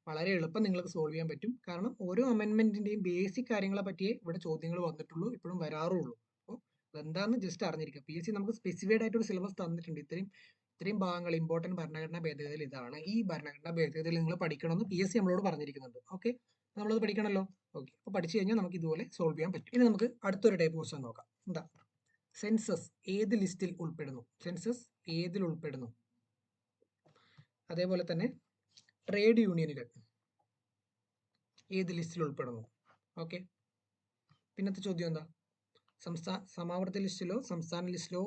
വളരെ എളുപ്പം നിങ്ങൾക്ക് സോൾവ് ചെയ്യാൻ പറ്റും. കാരണം ഓരോ അമെൻമെന്റിന്റെയും ബേസിക് കാര്യങ്ങളെ പറ്റിയേ ഇവിടെ ചോദ്യങ്ങൾ വന്നിട്ടുള്ളൂ, ഇപ്പോഴും വരാറുള്ളൂ. അപ്പോൾ അതെന്താണെന്ന് ജസ്റ്റ് അറിഞ്ഞിരിക്കുക. PSC നമുക്ക് സ്പെസിഫൈഡ് ആയിട്ടൊരു സിലബസ് തന്നിട്ടുണ്ട്. ഇത്രയും ഇത്രയും ഭാഗങ്ങൾ ഇമ്പോർട്ടൻറ്റ് ഭരണഘടനാ ഭേദഗതിയിൽ ഇതാണ്. ഈ ഭരണഘടനാ ഭേദഗതിയിൽ നിങ്ങൾ പഠിക്കണമെന്ന് PSC നമ്മളോട് പറഞ്ഞിരിക്കുന്നുണ്ട്. ഓക്കെ, നമ്മളത് പഠിക്കണമല്ലോ. ഓക്കെ, അപ്പോൾ പഠിച്ചു കഴിഞ്ഞാൽ നമുക്ക് ഇതുപോലെ സോൾവ് ചെയ്യാൻ പറ്റും. ഇനി നമുക്ക് അടുത്തൊരു ടൈപ്പ് ക്വസ്റ്റ്യൻ നോക്കാം. എന്താ? സെൻസസ് ഏത് ലിസ്റ്റിൽ ഉൾപ്പെടുന്നു? സെൻസസ് ഏതിൽ ഉൾപ്പെടുന്നു? അതേപോലെ തന്നെ ട്രേഡ് യൂണിയനുകൾ ഏത് ലിസ്റ്റിൽ ഉൾപ്പെടുന്നു? ഓക്കെ, പിന്നത്തെ ചോദ്യം എന്താ? സമാവർത്തി ലിസ്റ്റിലോ സംസ്ഥാന ലിസ്റ്റിലോ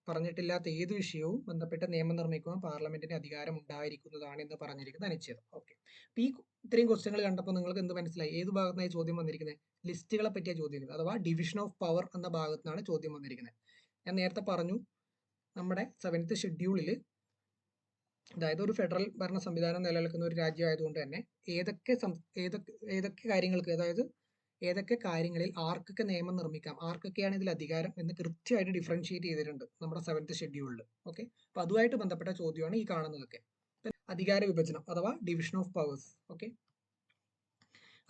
പറഞ്ഞിട്ടില്ലാത്ത ഏത് വിഷയവും ബന്ധപ്പെട്ട നിയമം നിർമ്മിക്കുവാൻ പാർലമെന്റിന് അധികാരം ഉണ്ടായിരിക്കുന്നതാണ് എന്ന് പറഞ്ഞിരിക്കുന്ന അനുച്ഛേദം. ഓക്കെ, ഈ ഇത്രയും ക്വസ്റ്റ്യങ്ങൾ കണ്ടപ്പോൾ നിങ്ങൾക്ക് എന്ത് മനസ്സിലായി? ഏത് ഭാഗത്തുനിന്നായി ചോദ്യം വന്നിരിക്കുന്നത്? ലിസ്റ്റുകളെ പറ്റിയാണ് ചോദ്യം, അഥവാ ഡിവിഷൻ ഓഫ് പവർ എന്ന ഭാഗത്തുനിന്നാണ് ചോദ്യം വന്നിരിക്കുന്നത്. ഞാൻ നേരത്തെ പറഞ്ഞു, നമ്മുടെ 7th ഷെഡ്യൂളിൽ, അതായത് ഒരു ഫെഡറൽ ഭരണ സംവിധാനം നിലനിൽക്കുന്ന ഒരു രാജ്യമായതുകൊണ്ട് തന്നെ ഏതൊക്കെ കാര്യങ്ങൾക്ക്, അതായത് ഏതൊക്കെ കാര്യങ്ങളിൽ ആർക്കൊക്കെ നിയമം നിർമ്മിക്കാം, ആർക്കൊക്കെയാണ് ഇതിൽ അധികാരം എന്ന് കൃത്യമായിട്ട് ഡിഫറൻഷിയേറ്റ് ചെയ്തിട്ടുണ്ട് നമ്മുടെ 7th ഷെഡ്യൂളിൽ. ഓക്കെ, അപ്പോൾ അതുമായിട്ട് ബന്ധപ്പെട്ട ചോദ്യമാണ് ഈ കാണുന്നതൊക്കെ. അധികാര വിഭജനം അഥവാ ഡിവിഷൻ ഓഫ് പവേഴ്സ്. ഓക്കെ,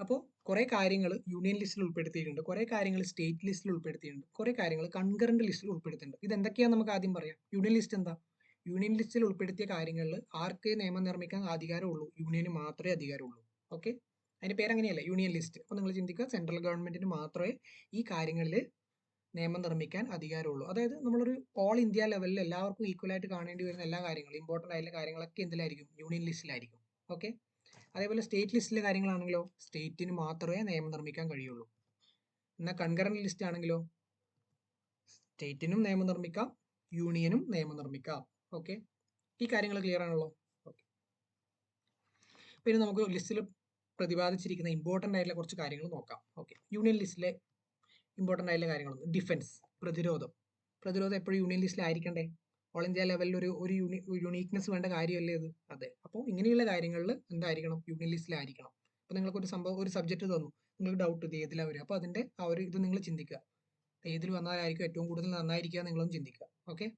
അപ്പോൾ കുറേ കാര്യങ്ങൾ യൂണിയൻ ലിസ്റ്റിൽ ഉൾപ്പെടുത്തിയിട്ടുണ്ട്, കുറേ കാര്യങ്ങൾ സ്റ്റേറ്റ് ലിസ്റ്റിൽ ഉൾപ്പെടുത്തിയിട്ടുണ്ട്, കുറേ കാര്യങ്ങൾ കൺകറന്റ് ലിസ്റ്റിൽ ഉൾപ്പെടുത്തിയിട്ടുണ്ട്. ഇത് എന്തൊക്കെയാണെന്ന് നമുക്ക് ആദ്യം പറയാം. യൂണിയൻ ലിസ്റ്റ് എന്താ? യൂണിയൻ ലിസ്റ്റിൽ ഉൾപ്പെടുത്തിയ കാര്യങ്ങളിൽ ആർക്ക് നിയമം നിർമ്മിക്കാൻ അധികാരമുള്ളൂ? യൂണിയന് മാത്രമേ അധികാരമുള്ളൂ. ഓക്കെ, അതിൻ്റെ പേരങ്ങനെയല്ല, യൂണിയൻ ലിസ്റ്റ്. അപ്പോൾ നിങ്ങൾ ചിന്തിക്കുക, സെൻട്രൽ ഗവൺമെന്റിന് മാത്രമേ ഈ കാര്യങ്ങളിൽ നിയമം നിർമ്മിക്കാൻ അധികാരമുള്ളൂ. അതായത് നമ്മളൊരു ഓൾ ഇന്ത്യ ലെവലിൽ എല്ലാവർക്കും ഈക്വലായിട്ട് കാണേണ്ടി വരുന്ന എല്ലാ കാര്യങ്ങളും, ഇമ്പോർട്ടൻ്റ് ആയിട്ടുള്ള കാര്യങ്ങളൊക്കെ എന്തിലായിരിക്കും? യൂണിയൻ ലിസ്റ്റിലായിരിക്കും. ഓക്കെ, അതേപോലെ സ്റ്റേറ്റ് ലിസ്റ്റിലെ കാര്യങ്ങളാണെങ്കിലോ സ്റ്റേറ്റിന് മാത്രമേ നിയമം നിർമ്മിക്കാൻ കഴിയുള്ളൂ. എന്നാൽ കൺകറന്റ് ലിസ്റ്റ് ആണെങ്കിലോ സ്റ്റേറ്റിനും നിയമം നിർമ്മിക്കാം, യൂണിയനും നിയമം നിർമ്മിക്കാം. ഓക്കെ, ഈ കാര്യങ്ങൾ ക്ലിയർ ആണല്ലോ. ഓക്കെ, പിന്നെ നമുക്ക് ലിസ്റ്റിൽ പ്രതിപാദിച്ചിരിക്കുന്ന ഇമ്പോർട്ടൻ്റ് ആയിട്ടുള്ള കുറച്ച് കാര്യങ്ങൾ നോക്കാം. ഓക്കെ, യൂണിയൻ ലിസ്റ്റിലെ ഇമ്പോർട്ടൻ്റ് ആയിട്ടുള്ള കാര്യങ്ങളൊന്നും ഡിഫൻസ്, പ്രതിരോധം എപ്പോഴും യൂണിയൻ ലിസ്റ്റിലായിരിക്കണ്ടേ? ഓൾ ഇന്ത്യ ലെവലിൽ ഒരു യുണീക്നെസ് വേണ്ട കാര്യമല്ലേ ഇത്? അതെ, അപ്പോൾ ഇങ്ങനെയുള്ള കാര്യങ്ങളിൽ എന്തായിരിക്കണം? യൂണിയൻ ലിസ്റ്റിലായിരിക്കണം. അപ്പോൾ നിങ്ങൾക്ക് ഒരു സബ്ജക്റ്റ് തന്നു, നിങ്ങൾക്ക് ഡൗട്ട് ഇത് ഏതിലാണ് വരിക, അപ്പോൾ അതിൻ്റെ ആ ഒരു ഇത് നിങ്ങൾ ചിന്തിക്കുക, ഏതിൽ വന്നാലായിരിക്കും ഏറ്റവും കൂടുതൽ നന്നായിരിക്കുക നിങ്ങളും ചിന്തിക്കുക. ഓക്കെ,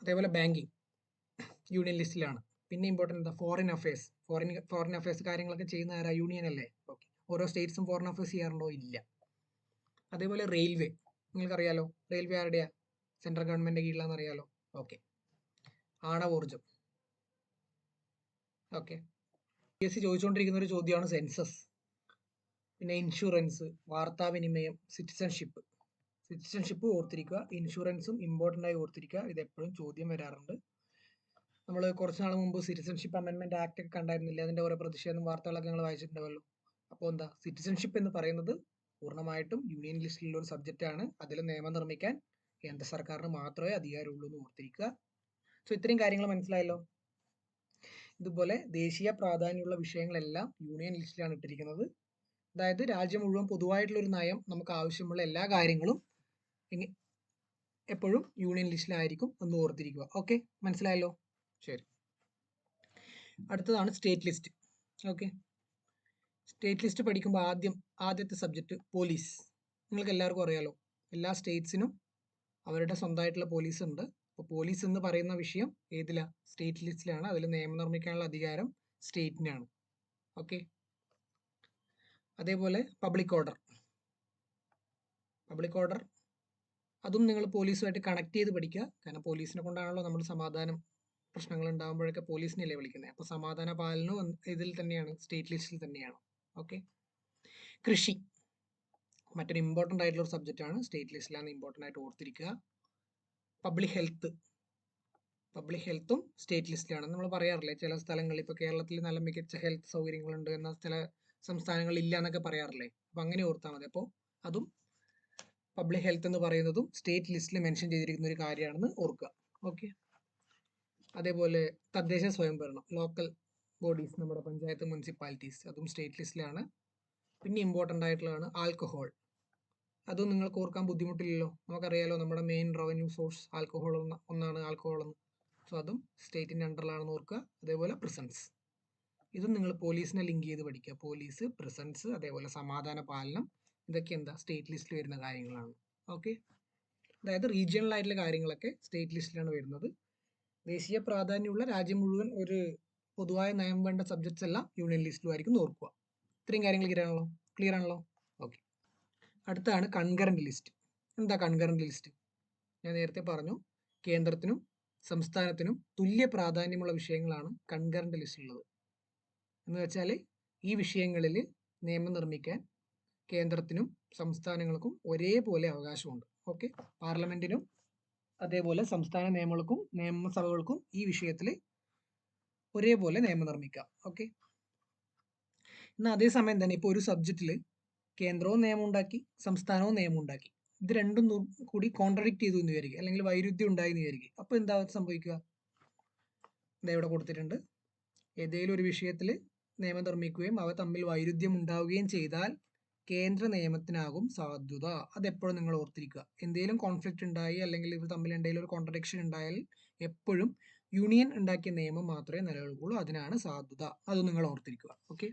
അതേപോലെ ബാങ്കിങ് യൂണിയൻ ലിസ്റ്റിലാണ്. പിന്നെ ഇമ്പോർട്ടൻ്റ് എന്താ? ഫോറിൻ അഫയേഴ്സ് കാര്യങ്ങളൊക്കെ ചെയ്യുന്ന ആരാ? യൂണിയൻ അല്ലേ? ഓക്കെ, ഓരോ സ്റ്റേറ്റ്സും ഫോറിൻ അഫയേഴ്സ് ചെയ്യാറുണ്ടോ? ഇല്ല. അതേപോലെ റെയിൽവേ നിങ്ങൾക്കറിയാലോ, റെയിൽവേ ആരുടെയാ? സെൻട്രൽ ഗവൺമെൻറ് കീഴിലാണെന്ന് അറിയാലോ. ഓക്കെ, ആണവോർജം. ഓക്കെ, PSC ചോദിച്ചുകൊണ്ടിരിക്കുന്ന ഒരു ചോദ്യമാണ് സെൻസസ്. പിന്നെ ഇൻഷുറൻസ്, വാർത്താവിനിമയം, സിറ്റിസൺഷിപ്പ് ഓർത്തിരിക്കുക. ഇൻഷുറൻസും ഇമ്പോർട്ടൻ്റ് ആയി ഓർത്തിരിക്കുക, ഇത് എപ്പോഴും ചോദ്യം വരാറുണ്ട്. നമ്മൾ കുറച്ച് നാൾ മുമ്പ് സിറ്റിസൺഷിപ്പ് അമെൻമെന്റ് ആക്ട് ഒക്കെ കണ്ടായിരുന്നില്ല? അതിൻ്റെ ഓരോ പ്രതിഷേധം വാർത്തകളൊക്കെ നിങ്ങൾ വായിച്ചിട്ടുണ്ടാവല്ലോ. അപ്പോൾ എന്താ? സിറ്റിസൺഷിപ്പ് എന്ന് പറയുന്നത് പൂർണ്ണമായിട്ടും യൂണിയൻ ലിസ്റ്റിലുള്ള ഒരു സബ്ജക്റ്റ് ആണ്. അതിൽ നിയമം നിർമ്മിക്കാൻ കേന്ദ്ര സർക്കാരിന് മാത്രമേ അധികാരമുള്ളൂ എന്ന് ഓർത്തിരിക്കുക. സോ ഇത്രയും കാര്യങ്ങൾ മനസ്സിലായല്ലോ. ഇതുപോലെ ദേശീയ പ്രാധാന്യമുള്ള വിഷയങ്ങളെല്ലാം യൂണിയൻ ലിസ്റ്റിലാണ് ഇട്ടിരിക്കുന്നത്. അതായത് രാജ്യം മുഴുവൻ പൊതുവായിട്ടുള്ള ഒരു നയം, നമുക്ക് ആവശ്യമുള്ള എല്ലാ കാര്യങ്ങളും എപ്പോഴും യൂണിയൻ ലിസ്റ്റിലായിരിക്കും എന്ന് ഓർത്തിരിക്കുക. ഓക്കെ, മനസ്സിലായല്ലോ? ശരി, അടുത്തതാണ് state list. Okay, state list പഠിക്കുമ്പോൾ ആദ്യത്തെ സബ്ജക്റ്റ് പോലീസ്. നിങ്ങൾക്ക് എല്ലാവർക്കും അറിയാലോ, എല്ലാ സ്റ്റേറ്റ്സിനും അവരുടെ സ്വന്തമായിട്ടുള്ള പോലീസ് ഉണ്ട്. അപ്പോൾ പോലീസ് എന്ന് പറയുന്ന വിഷയം ഏതിലാണ്? സ്റ്റേറ്റ് ലിസ്റ്റിലാണ്. അതിൽ നിയമം നിർമ്മിക്കാനുള്ള അധികാരം സ്റ്റേറ്റിനാണ്. ഓക്കെ, അതേപോലെ പബ്ലിക് ഓർഡർ അതും നിങ്ങൾ പോലീസുമായിട്ട് കണക്ട് ചെയ്ത് പഠിക്കുക. കാരണം പോലീസിനെ കൊണ്ടാണല്ലോ നമ്മൾ സമാധാനം പ്രശ്നങ്ങൾ ഉണ്ടാകുമ്പോഴൊക്കെ പോലീസിനെയല്ലേ വിളിക്കുന്നത്. അപ്പോൾ സമാധാന പാലനവും ഇതിൽ തന്നെയാണ്, സ്റ്റേറ്റ് ലിസ്റ്റിൽ തന്നെയാണ്. ഓക്കെ, കൃഷി മറ്റൊരു ഇമ്പോർട്ടൻ്റ് ആയിട്ടുള്ള ഒരു സബ്ജക്റ്റ് ആണ്, സ്റ്റേറ്റ് ലിസ്റ്റിലാണ്, ഇമ്പോർട്ടൻ്റ് ആയിട്ട് ഓർത്തിരിക്കുക. പബ്ലിക് ഹെൽത്തും സ്റ്റേറ്റ് ലിസ്റ്റിലാണ്. നമ്മൾ പറയാറില്ലേ, ചില സ്ഥലങ്ങളിൽ, ഇപ്പോൾ കേരളത്തിൽ നല്ല മികച്ച ഹെൽത്ത് സൗകര്യങ്ങളുണ്ട്, എന്നാൽ ചില സംസ്ഥാനങ്ങളിൽ ഇല്ല എന്നൊക്കെ പറയാറില്ലേ. അപ്പോൾ അങ്ങനെ ഓർത്താൽ മതി. അപ്പോൾ അതും പബ്ലിക് ഹെൽത്ത് എന്ന് പറയുന്നതും സ്റ്റേറ്റ് ലിസ്റ്റിൽ മെൻഷൻ ചെയ്തിരിക്കുന്ന ഒരു കാര്യമാണെന്ന് ഓർക്കുക. ഓക്കെ, അതേപോലെ തദ്ദേശ സ്വയംഭരണം, ലോക്കൽ ബോഡീസ്, നമ്മുടെ പഞ്ചായത്ത്, മുനിസിപ്പാലിറ്റീസ്, അതും സ്റ്റേറ്റ് ലിസ്റ്റിലാണ്. പിന്നെ ഇമ്പോർട്ടൻ്റ് ആയിട്ടുള്ളതാണ് ആൽക്കഹോൾ. അതും നിങ്ങൾക്ക് ഓർക്കാൻ ബുദ്ധിമുട്ടില്ലല്ലോ, നമുക്കറിയാലോ നമ്മുടെ മെയിൻ റവന്യൂ സോഴ്സ് ഒന്നാണ് ആൽക്കഹോൾ എന്ന്. സോ അതും സ്റ്റേറ്റിൻ്റെ അണ്ടറിലാണെന്ന് ഓർക്കുക. അതേപോലെ പ്രിസൺസ്, ഇതും നിങ്ങൾ പോലീസിനെ ലിങ്ക് ചെയ്ത് പഠിക്കുക. പോലീസ്, പ്രിസൺസ്, അതേപോലെ സമാധാന പാലനം, ഇതൊക്കെ എന്താ? സ്റ്റേറ്റ് ലിസ്റ്റിൽ വരുന്ന കാര്യങ്ങളാണ്. ഓക്കെ, അതായത് റീജിയണൽ ആയിട്ടുള്ള കാര്യങ്ങളൊക്കെ സ്റ്റേറ്റ് ലിസ്റ്റിലാണ് വരുന്നത്. ദേശീയ പ്രാധാന്യമുള്ള രാജ്യം മുഴുവൻ ഒരു പൊതുവായ നയം വേണ്ട സബ്ജക്ട്സ് എല്ലാം യൂണിയൻ ലിസ്റ്റിലുമായിരിക്കും ഓർക്കുക. ഇത്രയും കാര്യങ്ങൾ ക്ലിയർ ആണല്ലോ. ഓക്കെ, അടുത്താണ് കൺകറന്റ് ലിസ്റ്റ്. എന്താ കൺകറന്റ് ലിസ്റ്റ്? ഞാൻ നേരത്തെ പറഞ്ഞു, കേന്ദ്രത്തിനും സംസ്ഥാനത്തിനും തുല്യ പ്രാധാന്യമുള്ള വിഷയങ്ങളാണ് കൺകറന്റ് ലിസ്റ്റിലുള്ളത്. എന്ന് വെച്ചാൽ ഈ വിഷയങ്ങളിൽ നിയമം നിർമ്മിക്കാൻ കേന്ദ്രത്തിനും സംസ്ഥാനങ്ങൾക്കും ഒരേപോലെ അവകാശമുണ്ട്. ഓക്കെ, പാർലമെന്റിനും അതേപോലെ സംസ്ഥാന നിയമസഭകൾക്കും ഈ വിഷയത്തിൽ ഒരേപോലെ നിയമം നിർമ്മിക്കാം. ഓക്കെ, എന്നാൽ അതേസമയം തന്നെ ഇപ്പോൾ ഒരു സബ്ജക്റ്റിൽ കേന്ദ്രവും നിയമം ഉണ്ടാക്കി, സംസ്ഥാനവും നിയമം ഉണ്ടാക്കി, ഇത് രണ്ടും കൂടി കോൺട്രഡിക്റ്റ് ചെയ്തു എന്ന് വിചാരിക്കുക, അല്ലെങ്കിൽ വൈരുദ്ധ്യം ഉണ്ടായി എന്ന് വിചാരിക്കുക. അപ്പോൾ എന്താ സംഭവിക്കുക? ഇതാ ഇവിടെ കൊടുത്തിട്ടുണ്ട്. ഏതെങ്കിലും ഒരു വിഷയത്തിൽ നിയമം നിർമ്മിക്കുകയും അവ തമ്മിൽ വൈരുദ്ധ്യം ഉണ്ടാവുകയും ചെയ്താൽ കേന്ദ്ര നിയമത്തിനാകും സാധുത. അതെപ്പോഴും നിങ്ങൾ ഓർത്തിരിക്കുക. എന്തെങ്കിലും കോൺഫ്ലിക്റ്റ് ഉണ്ടായി അല്ലെങ്കിൽ ഇവർ തമ്മിൽ എന്തെങ്കിലും ഒരു കോൺട്രഡിക്ഷൻ ഉണ്ടായാൽ എപ്പോഴും യൂണിയൻ ഉണ്ടാക്കിയ നിയമം മാത്രമേ നിലനിൽക്കുള്ളൂ, അതിനാണ് സാധുത. അത് നിങ്ങൾ ഓർത്തിരിക്കുക. ഓക്കെ,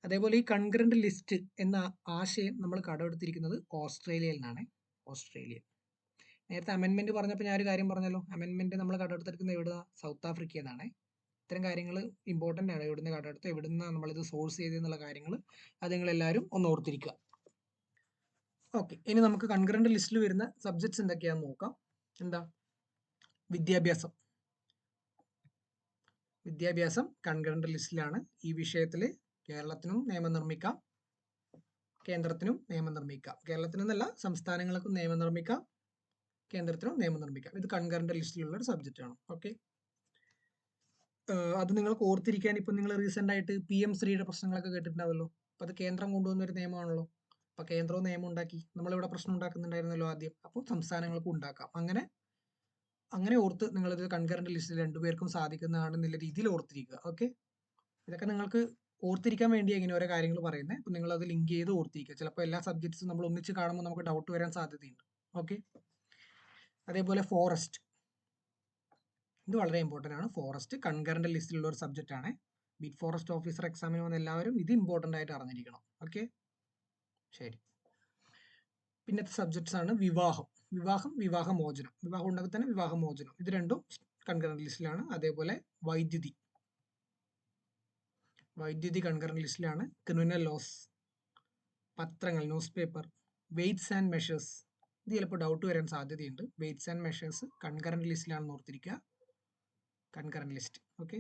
അതേപോലെ ഈ കൺകറന്റ് ലിസ്റ്റ് എന്ന ആശയം നമ്മൾ കടമെടുത്തിരിക്കുന്നത് ഓസ്ട്രേലിയയിൽ നിന്നാണ്. ഓസ്ട്രേലിയ. നേരത്തെ അമെൻമെന്റ് പറഞ്ഞപ്പോൾ ഞാൻ ഒരു കാര്യം പറഞ്ഞല്ലോ, അമെൻമെന്റ് നമ്മൾ കടമെടുത്തിരിക്കുന്നത് എവിടെ? സൗത്ത് ആഫ്രിക്കയിൽ നിന്നാണ്. ഇത്തരം കാര്യങ്ങൾ ഇമ്പോർട്ടൻ്റ് ആണ്. എവിടുന്ന് കടമെടുത്ത് എവിടുന്ന് നമ്മളിത് സോഴ്സ് ചെയ്തെന്നുള്ള കാര്യങ്ങൾ അത് നിങ്ങളെല്ലാവരും ഒന്ന് ഓർത്തിരിക്കുക. ഓക്കെ, ഇനി നമുക്ക് കൺകറന്റ് ലിസ്റ്റിൽ വരുന്ന സബ്ജക്ട്സ് എന്തൊക്കെയാണെന്ന് നോക്കാം. എന്താ? വിദ്യാഭ്യാസം. വിദ്യാഭ്യാസം കൺകറന്റ് ലിസ്റ്റിലാണ്. ഈ വിഷയത്തിൽ കേരളത്തിനും നിയമം നിർമ്മിക്കാം, കേന്ദ്രത്തിനും നിയമം നിർമ്മിക്കാം. കേരളത്തിനെന്നല്ല, സംസ്ഥാനങ്ങൾക്കും നിയമം നിർമ്മിക്കാം, കേന്ദ്രത്തിനും നിയമം നിർമ്മിക്കാം. ഇത് കൺകറന്റ് ലിസ്റ്റിലുള്ള ഒരു സബ്ജക്റ്റ് ആണ്. ഓക്കെ, അത് നിങ്ങൾക്ക് ഓർത്തിരിക്കാൻ ഇപ്പം നിങ്ങൾ റീസെൻ്റ് ആയിട്ട് PM ശ്രീയുടെ പ്രശ്നങ്ങളൊക്കെ കേട്ടിട്ടുണ്ടാവല്ലോ. അപ്പോൾ അത് കേന്ദ്രം കൊണ്ടുവന്ന ഒരു നിയമമാണല്ലോ. അപ്പോൾ കേന്ദ്രവും നിയമം ഉണ്ടാക്കി, നമ്മളിവിടെ പ്രശ്നം ഉണ്ടാക്കുന്നുണ്ടായിരുന്നല്ലോ ആദ്യം. അപ്പോൾ സംസ്ഥാനങ്ങൾക്കും ഉണ്ടാക്കാം. അങ്ങനെ ഓർത്ത് നിങ്ങളിത് കൺകറന്റ് ലിസ്റ്റിൽ രണ്ടുപേർക്കും സാധിക്കുന്നതാണെന്നുള്ള രീതിയിൽ ഓർത്തിരിക്കുക. ഓക്കെ, ഇതൊക്കെ നിങ്ങൾക്ക് ഓർത്തിരിക്കാൻ വേണ്ടി എങ്ങനെ ഓരോ കാര്യങ്ങൾ പറയുന്നത്. അപ്പോൾ നിങ്ങളത് ലിങ്ക് ചെയ്ത് ഓർത്തിരിക്കുക. ചിലപ്പോൾ എല്ലാ സബ്ജക്ട്സും നമ്മൾ ഒന്നിച്ച് കാണുമ്പോൾ നമുക്ക് ഡൗട്ട് വരാൻ സാധ്യതയുണ്ട്. ഓക്കെ, അതേപോലെ ഫോറസ്റ്റ്, ഇത് വളരെ ഇമ്പോർട്ടൻ്റ് ആണ്. ഫോറസ്റ്റ് കൺകറന്റ് ലിസ്റ്റിലുള്ള ഒരു സബ്ജക്റ്റ് ആണ്. ബീറ്റ് ഫോറസ്റ്റ് ഓഫീസർ എക്സാമിന് വന്ന എല്ലാവരും ഇത് ഇമ്പോർട്ടൻ്റ് ആയിട്ട് അറിഞ്ഞിരിക്കണം. ഓക്കെ, ശരി. പിന്നത്തെ സബ്ജക്ട്സ് ആണ് വിവാഹം, വിവാഹമോചനം. വിവാഹം ഉണ്ടെങ്കിൽ തന്നെ വിവാഹമോചനം, ഇത് രണ്ടും കൺകറന്റ് ലിസ്റ്റിലാണ്. അതേപോലെ വൈദ്യുതി കൺകറന്റ് ലിസ്റ്റിലാണ്. ക്രിമിനൽ ലോസ്, പത്രങ്ങൾ, news paper, weights and measures, ഇത് ചിലപ്പോൾ ഡൗട്ട് വരാൻ സാധ്യതയുണ്ട്. വെയ്റ്റ്സ് ആൻഡ് മെഷേഴ്സ് കൺകറന്റ് ലിസ്റ്റിലാണെന്ന് ഓർത്തിരിക്കുക. Concurrent list. ഓക്കെ,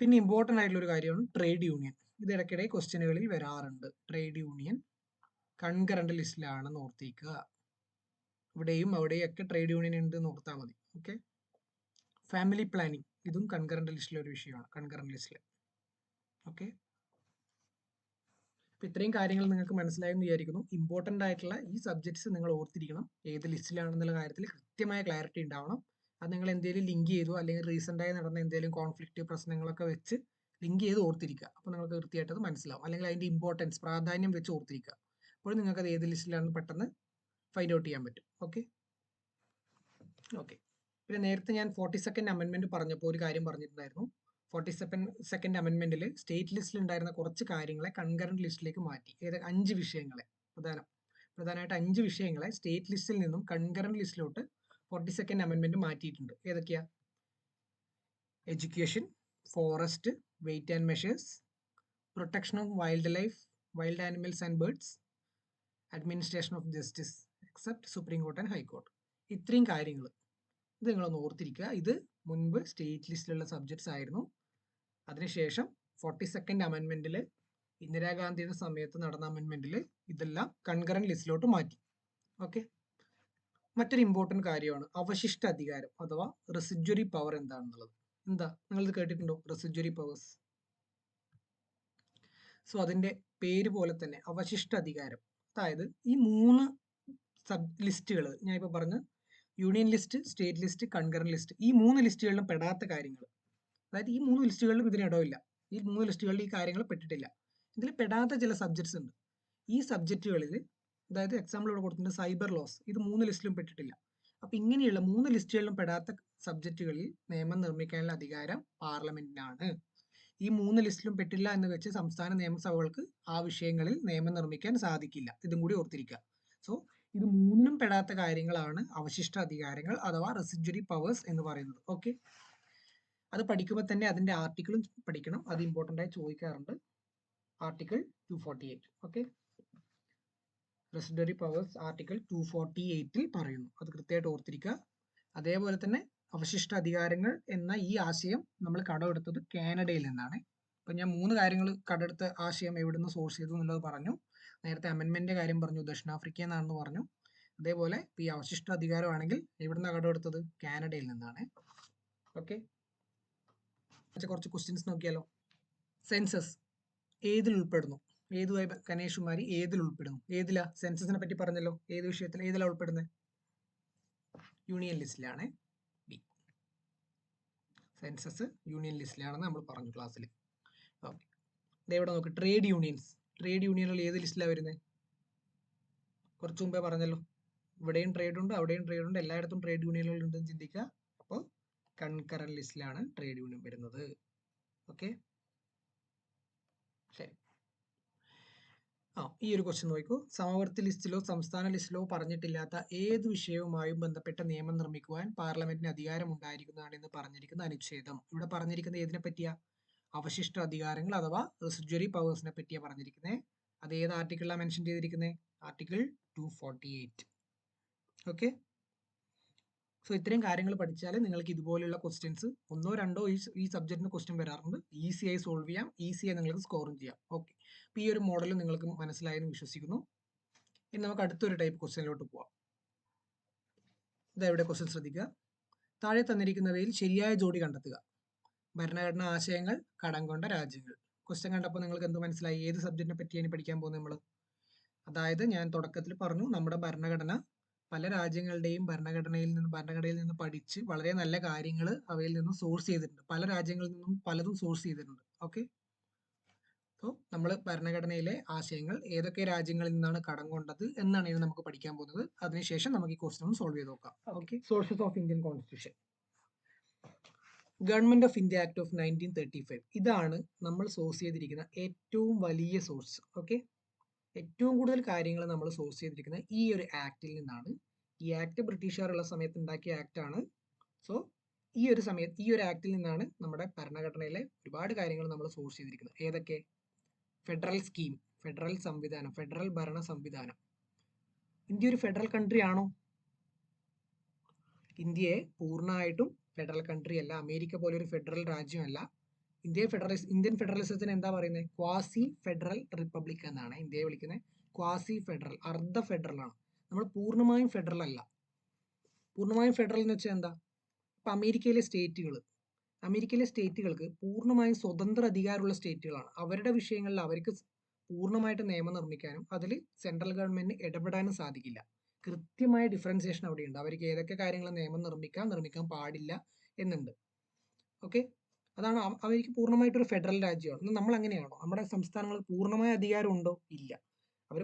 പിന്നെ ഇമ്പോർട്ടൻ്റ് ആയിട്ടുള്ള ഒരു കാര്യമാണ് ട്രേഡ് യൂണിയൻ. ഇത് ഇടയ്ക്കിടെ ക്വസ്റ്റ്യനുകളിൽ വരാറുണ്ട്. ട്രേഡ് യൂണിയൻ കൺകറന്റ് ലിസ്റ്റിലാണെന്ന് ഓർത്തിരിക്കുക. ഇവിടെയും അവിടെയും ഒക്കെ ട്രേഡ് യൂണിയൻ ഉണ്ടെന്ന് ഓർത്താൽ മതി. ഓക്കെ, ഫാമിലി പ്ലാനിങ്, ഇതും കൺകറന്റ് ലിസ്റ്റിലെ ഒരു വിഷയമാണ്. കൺകറന്റ് ലിസ്റ്റിൽ. ഓക്കെ, അപ്പോൾ ഇത്രയും കാര്യങ്ങൾ നിങ്ങൾക്ക് മനസ്സിലായെന്ന് വിചാരിക്കുന്നു. ഇമ്പോർട്ടൻ്റ് ആയിട്ടുള്ള ഈ സബ്ജക്ട്സ് നിങ്ങൾ ഓർത്തിരിക്കണം. ഏത് ലിസ്റ്റിലാണെന്നുള്ള കാര്യത്തിൽ കൃത്യമായ ക്ലാരിറ്റി ഉണ്ടാവണം. അത് നിങ്ങൾ എന്തെങ്കിലും ലിങ്ക് ചെയ്തോ അല്ലെങ്കിൽ റീസെൻ്റായി നടന്ന എന്തെങ്കിലും കോൺഫ്ലിക്റ്റ് പ്രശ്നങ്ങളൊക്കെ വെച്ച് ലിങ്ക് ചെയ്ത് ഓർത്തിരിക്കുക. അപ്പോൾ നിങ്ങൾക്ക് കൃത്യമായിട്ട് അത് മനസ്സിലാവും. അല്ലെങ്കിൽ അതിൻ്റെ ഇമ്പോർട്ടൻസ്, പ്രാധാന്യം വെച്ച് ഓർത്തിരിക്കുക. അപ്പോൾ നിങ്ങൾക്ക് അത് ഏത് ലിസ്റ്റിലാണെന്ന് പെട്ടെന്ന് ഫൈൻഡ് ഔട്ട് ചെയ്യാൻ പറ്റും. ഓക്കെ, പിന്നെ നേരത്തെ ഞാൻ 42nd അമെൻമെൻറ്റ് പറഞ്ഞപ്പോൾ ഒരു കാര്യം പറഞ്ഞിട്ടുണ്ടായിരുന്നു. 42nd അമെൻമെൻറ്റിൽ സ്റ്റേറ്റ് ലിസ്റ്റിൽ ഉണ്ടായിരുന്ന കുറച്ച് കാര്യങ്ങളെ കൺകറന്റ് ലിസ്റ്റിലേക്ക് മാറ്റി. 5 വിഷയങ്ങളെ, പ്രധാനമായിട്ട് 5 വിഷയങ്ങളെ സ്റ്റേറ്റ് ലിസ്റ്റിൽ നിന്നും കൺകറന്റ് ലിസ്റ്റിലോട്ട് 42nd അമെൻമെൻറ്റ് മാറ്റിയിട്ടുണ്ട്. ഏതൊക്കെയാ? Education, forest, weight and measures, protection of wild life, wild animals and birds, administration of justice except supreme court and high court. ഇത്രയും കാര്യങ്ങൾ ഇത് നിങ്ങളൊന്ന് ഓർത്തിരിക്കുക. ഇത് മുൻപ് സ്റ്റേറ്റ് ലിസ്റ്റിലുള്ള സബ്ജക്ട്സ് ആയിരുന്നു. അതിനുശേഷം 42nd അമെൻമെൻറ്റിൽ, ഇന്ദിരാഗാന്ധിയുടെ സമയത്ത് നടന്ന അമെൻമെൻറ്റിൽ ഇതെല്ലാം കൺകറന്റ് ലിസ്റ്റിലോട്ട് മാറ്റി. ഓക്കെ, മറ്റൊരു ഇമ്പോർട്ടൻറ്റ് കാര്യമാണ് അവശിഷ്ട അധികാരം അഥവാ റെസിഡ്വറി പവർ എന്താണെന്നുള്ളത്. എന്താ, നിങ്ങളിത് കേട്ടിട്ടുണ്ടോ? റെസിഡ്വറി പവേഴ്സ്. സോ അതിൻ്റെ പേര് പോലെ തന്നെ അവശിഷ്ട അധികാരം. അതായത് ഈ 3 ലിസ്റ്റുകൾ ഞാൻ ഇപ്പോൾ പറഞ്ഞ union list, state list, concurrent list, ഈ 3 ലിസ്റ്റുകളിലും പെടാത്ത കാര്യങ്ങൾ, അതായത് ഈ 3 ലിസ്റ്റുകളിലും ഇതിനിടമില്ല. ഈ 3 ലിസ്റ്റുകളിൽ ഈ കാര്യങ്ങൾ പെട്ടിട്ടില്ല. ഇതിൽ പെടാത്ത ചില സബ്ജക്ട്സ് ഉണ്ട്. ഈ സബ്ജക്റ്റുകളിൽ, അതായത് എക്സാമ്പിൾ ഇവിടെ കൊടുത്തിട്ടുണ്ട് സൈബർ ലോസ്, ഇത് 3 ലിസ്റ്റിലും പെട്ടിട്ടില്ല. അപ്പോൾ ഇങ്ങനെയുള്ള 3 ലിസ്റ്റുകളിലും പെടാത്ത സബ്ജക്റ്റുകളിൽ നിയമം നിർമ്മിക്കാനുള്ള അധികാരം പാർലമെന്റിനാണ്. ഈ 3 ലിസ്റ്റിലും പെട്ടില്ല എന്ന് വെച്ച് സംസ്ഥാന നിയമസഭകൾക്ക് ആ വിഷയങ്ങളിൽ നിയമം നിർമ്മിക്കാൻ സാധിക്കില്ല. ഇതും കൂടി ഓർത്തിരിക്കുക. സോ ഇത് 3നും പെടാത്ത കാര്യങ്ങളാണ് അവശിഷ്ട അധികാരങ്ങൾ അഥവാ റെസിഡ്വറി പവേഴ്സ് എന്ന് പറയുന്നത്. ഓക്കെ, അത് പഠിക്കുമ്പോൾ തന്നെ അതിൻ്റെ ആർട്ടിക്കിളും പഠിക്കണം. അത് ഇമ്പോർട്ടൻ്റ് ആയി ചോദിക്കാറുണ്ട്. ആർട്ടിക്കിൾ 248. ഓക്കെ, റെസിഡറി പവേഴ്സ് ആർട്ടിക്കിൾ 248 പറയുന്നു. അത് കൃത്യമായിട്ട് ഓർത്തിരിക്കുക. അതേപോലെ തന്നെ അവശിഷ്ട അധികാരങ്ങൾ എന്ന ഈ ആശയം നമ്മൾ കടമെടുത്തത് കാനഡയിൽ നിന്നാണ്. അപ്പം ഞാൻ 3 കാര്യങ്ങൾ കടമെടുത്ത ആശയം എവിടുന്ന് സോഴ്സ് ചെയ്തു എന്നുള്ളത് പറഞ്ഞു. നേരത്തെ അമെൻമെന്റ് കാര്യം പറഞ്ഞു, ദക്ഷിണാഫ്രിക്കയിൽ നിന്നാണെന്ന് പറഞ്ഞു. അതേപോലെ ഈ അവശിഷ്ട അധികാരമാണെങ്കിൽ എവിടുന്നാണ് കടമെടുത്തത്? കാനഡയിൽ നിന്നാണ്. ഓക്കെ, കുറച്ച് ക്വസ്റ്റ്യൻസ് നോക്കിയാലോ. സെൻസസ് ഏതിൽ ഉൾപ്പെടുന്നു? ഏതുമായി കനേഷുമാരി ഏതിൽ ഉൾപ്പെടുന്നു? ഏതിലാ? സെൻസസിനെ പറ്റി പറഞ്ഞല്ലോ. ഏത് വിഷയത്തിൽ ഏതിലാ ഉൾപ്പെടുന്നത്? യൂണിയൻ ലിസ്റ്റിലാണ്. ബി. സെൻസസ് യൂണിയൻ ലിസ്റ്റിലാണെന്ന് നമ്മൾ പറഞ്ഞു ക്ലാസ്സിൽ. ഓക്കെ, ഇതെവിടെ നോക്ക്, ട്രേഡ് യൂണിയൻസ്. ട്രേഡ് യൂണിയനുകൾ ഏത് ലിസ്റ്റിലാണ് വരുന്നത്? കുറച്ചു മുമ്പേ പറഞ്ഞല്ലോ, ഇവിടെയും ട്രേഡ് ഉണ്ട്, അവിടെയും ട്രേഡ് ഉണ്ട്, എല്ലായിടത്തും ട്രേഡ് യൂണിയനുകൾ ഉണ്ടെന്ന് ചിന്തിക്കുക. അപ്പോൾ കൺകറന്റ് ലിസ്റ്റിലാണ് ട്രേഡ് യൂണിയൻ വരുന്നത്. ഓക്കെ, ശരി. ഈ ഒരു ക്വസ്റ്റ്യൻ നോക്കൂ. സമവർത്തി ലിസ്റ്റിലോ സംസ്ഥാന ലിസ്റ്റിലോ പറഞ്ഞിട്ടില്ലാത്ത ഏത് വിഷയവുമായും ബന്ധപ്പെട്ട നിയമം നിർമ്മിക്കുവാൻ പാർലമെന്റിന് അധികാരം ഉണ്ടായിരിക്കുന്നതാണ് എന്ന് പറഞ്ഞിരിക്കുന്ന അനുച്ഛേദം. ഇവിടെ പറഞ്ഞിരിക്കുന്നത് ഏതിനെ പറ്റിയാ? അവശിഷ്ട അധികാരങ്ങൾ അഥവാ റെസിഡ്വറി പവേഴ്സിനെ പറ്റിയാണ് പറഞ്ഞിരിക്കുന്നത്. അത് ഏത് ആർട്ടിക്കിളിലാണ് മെൻഷൻ ചെയ്തിരിക്കുന്നത്? ആർട്ടിക്കിൾ 248. ഓക്കെ, സോ ഇത്രയും കാര്യങ്ങൾ പഠിച്ചാൽ നിങ്ങൾക്ക് ഇതുപോലെയുള്ള ക്വസ്റ്റ്യൻസ് ഒന്നോ രണ്ടോ ഈ സബ്ജക്റ്റിന് ക്വസ്റ്റ്യൻ വരാറുണ്ട്. ഈസിയായി സോൾവ് ചെയ്യാം, ഈസിയായി നിങ്ങൾക്ക് സ്കോറും ചെയ്യാം. ഓക്കെ, അപ്പോൾ ഈ ഒരു മോഡൽ നിങ്ങൾക്ക് മനസ്സിലായെന്ന് വിശ്വസിക്കുന്നു. ഇനി നമുക്ക് അടുത്തൊരു ടൈപ്പ് ക്വസ്റ്റ്യനിലോട്ട് പോവാം. ഇതെവിടെ ക്വസ്റ്റ്യൻ ശ്രദ്ധിക്കുക. താഴെ തന്നിരിക്കുന്നവയിൽ ശരിയായ ജോഡി കണ്ടെത്തുക. ഭരണഘടനാ ആശയങ്ങൾ, കടം കൊണ്ട രാജ്യങ്ങൾ. ക്വസ്റ്റ്യൻ കണ്ടപ്പോൾ നിങ്ങൾക്ക് എന്ത് മനസ്സിലായി? ഏത് സബ്ജക്റ്റിനെ പറ്റിയാണ് പഠിക്കാൻ പോകുന്നത് നമ്മൾ? അതായത് ഞാൻ തുടക്കത്തിൽ പറഞ്ഞു, നമ്മുടെ ഭരണഘടന പല രാജ്യങ്ങളുടെയും ഭരണഘടനയിൽ നിന്ന് പഠിച്ച് വളരെ നല്ല കാര്യങ്ങൾ അവയിൽ നിന്ന് സോഴ്സ് ചെയ്തിട്ടുണ്ട്. പല രാജ്യങ്ങളിൽ നിന്നും പലതും സോഴ്സ് ചെയ്തിട്ടുണ്ട്. ഓക്കെ, അപ്പോൾ നമ്മൾ ഭരണഘടനയിലെ ആശയങ്ങൾ ഏതൊക്കെ രാജ്യങ്ങളിൽ നിന്നാണ് കടം കൊണ്ടത് എന്നാണ് ഇനി നമുക്ക് പഠിക്കാൻ പോകുന്നത്. അതിനുശേഷം നമുക്ക് ഈ ക്വസ്റ്റ്യൻ സോൾവ് ചെയ്ത് നോക്കാം. Okay, sources of Indian constitution. Government of India act of 1935. ഇതാണ് നമ്മൾ സോഴ്സ് ചെയ്തിരിക്കുന്ന ഏറ്റവും വലിയ സോഴ്സ്. ഓക്കെ, ഏറ്റവും കൂടുതൽ കാര്യങ്ങൾ നമ്മൾ സോഴ്സ് ചെയ്തിരിക്കുന്നത് ഈ ഒരു ആക്ടിൽ നിന്നാണ്. ഈ ആക്ട് ബ്രിട്ടീഷുകാരുള്ള സമയത്ത് ഉണ്ടാക്കിയ ആക്ട് ആണ്. സോ ഈ ഒരു ആക്ടിൽ നിന്നാണ് നമ്മുടെ ഭരണഘടനയിലെ ഒരുപാട് കാര്യങ്ങൾ നമ്മൾ സോഴ്സ് ചെയ്തിരിക്കുന്നത്. ഏതൊക്കെ? ഫെഡറൽ സ്കീം, ഫെഡറൽ സംവിധാനം, ഫെഡറൽ ഭരണ സംവിധാനം. ഇന്ത്യ ഒരു ഫെഡറൽ കൺട്രി ആണോ? ഇന്ത്യയെ പൂർണ്ണമായിട്ടും ഫെഡറൽ കൺട്രി അല്ല. അമേരിക്ക പോലെ ഒരു ഫെഡറൽ രാജ്യമല്ല. ഇന്ത്യൻ ഫെഡറലിസത്തിന് എന്താ പറയുന്നത്? ക്വാസി ഫെഡറൽ റിപ്പബ്ലിക് എന്നാണ് ഇന്ത്യയെ വിളിക്കുന്നത്. ക്വാസി ഫെഡറൽ, അർദ്ധ ഫെഡറൽ ആണ്. നമ്മൾ പൂർണ്ണമായും ഫെഡറൽ അല്ല. പൂർണ്ണമായും ഫെഡറൽ എന്ന് വെച്ചാൽ എന്താ? ഇപ്പൊ അമേരിക്കയിലെ സ്റ്റേറ്റുകൾക്ക് പൂർണ്ണമായും സ്വതന്ത്ര അധികാരമുള്ള സ്റ്റേറ്റുകളാണ്. അവരുടെ വിഷയങ്ങളിൽ അവർക്ക് പൂർണ്ണമായിട്ട് നിയമം നിർമ്മിക്കാനും അതിൽ സെൻട്രൽ ഗവൺമെന്റിന് ഇടപെടാനും സാധിക്കില്ല. കൃത്യമായ ഡിഫറൻസിയേഷൻ അവിടെയുണ്ട്. അവർക്ക് ഏതൊക്കെ കാര്യങ്ങൾ നിയമം നിർമ്മിക്കാൻ പാടില്ല എന്നുണ്ട്. ഓക്കെ, അതാണ് അവർക്ക് പൂർണ്ണമായിട്ടൊരു ഫെഡറൽ രാജ്യമാണ്. നമ്മൾ അങ്ങനെയാണോ? നമ്മുടെ സംസ്ഥാനങ്ങൾ പൂർണ്ണമായ അധികാരം ഉണ്ടോ? ഇല്ല. അവർ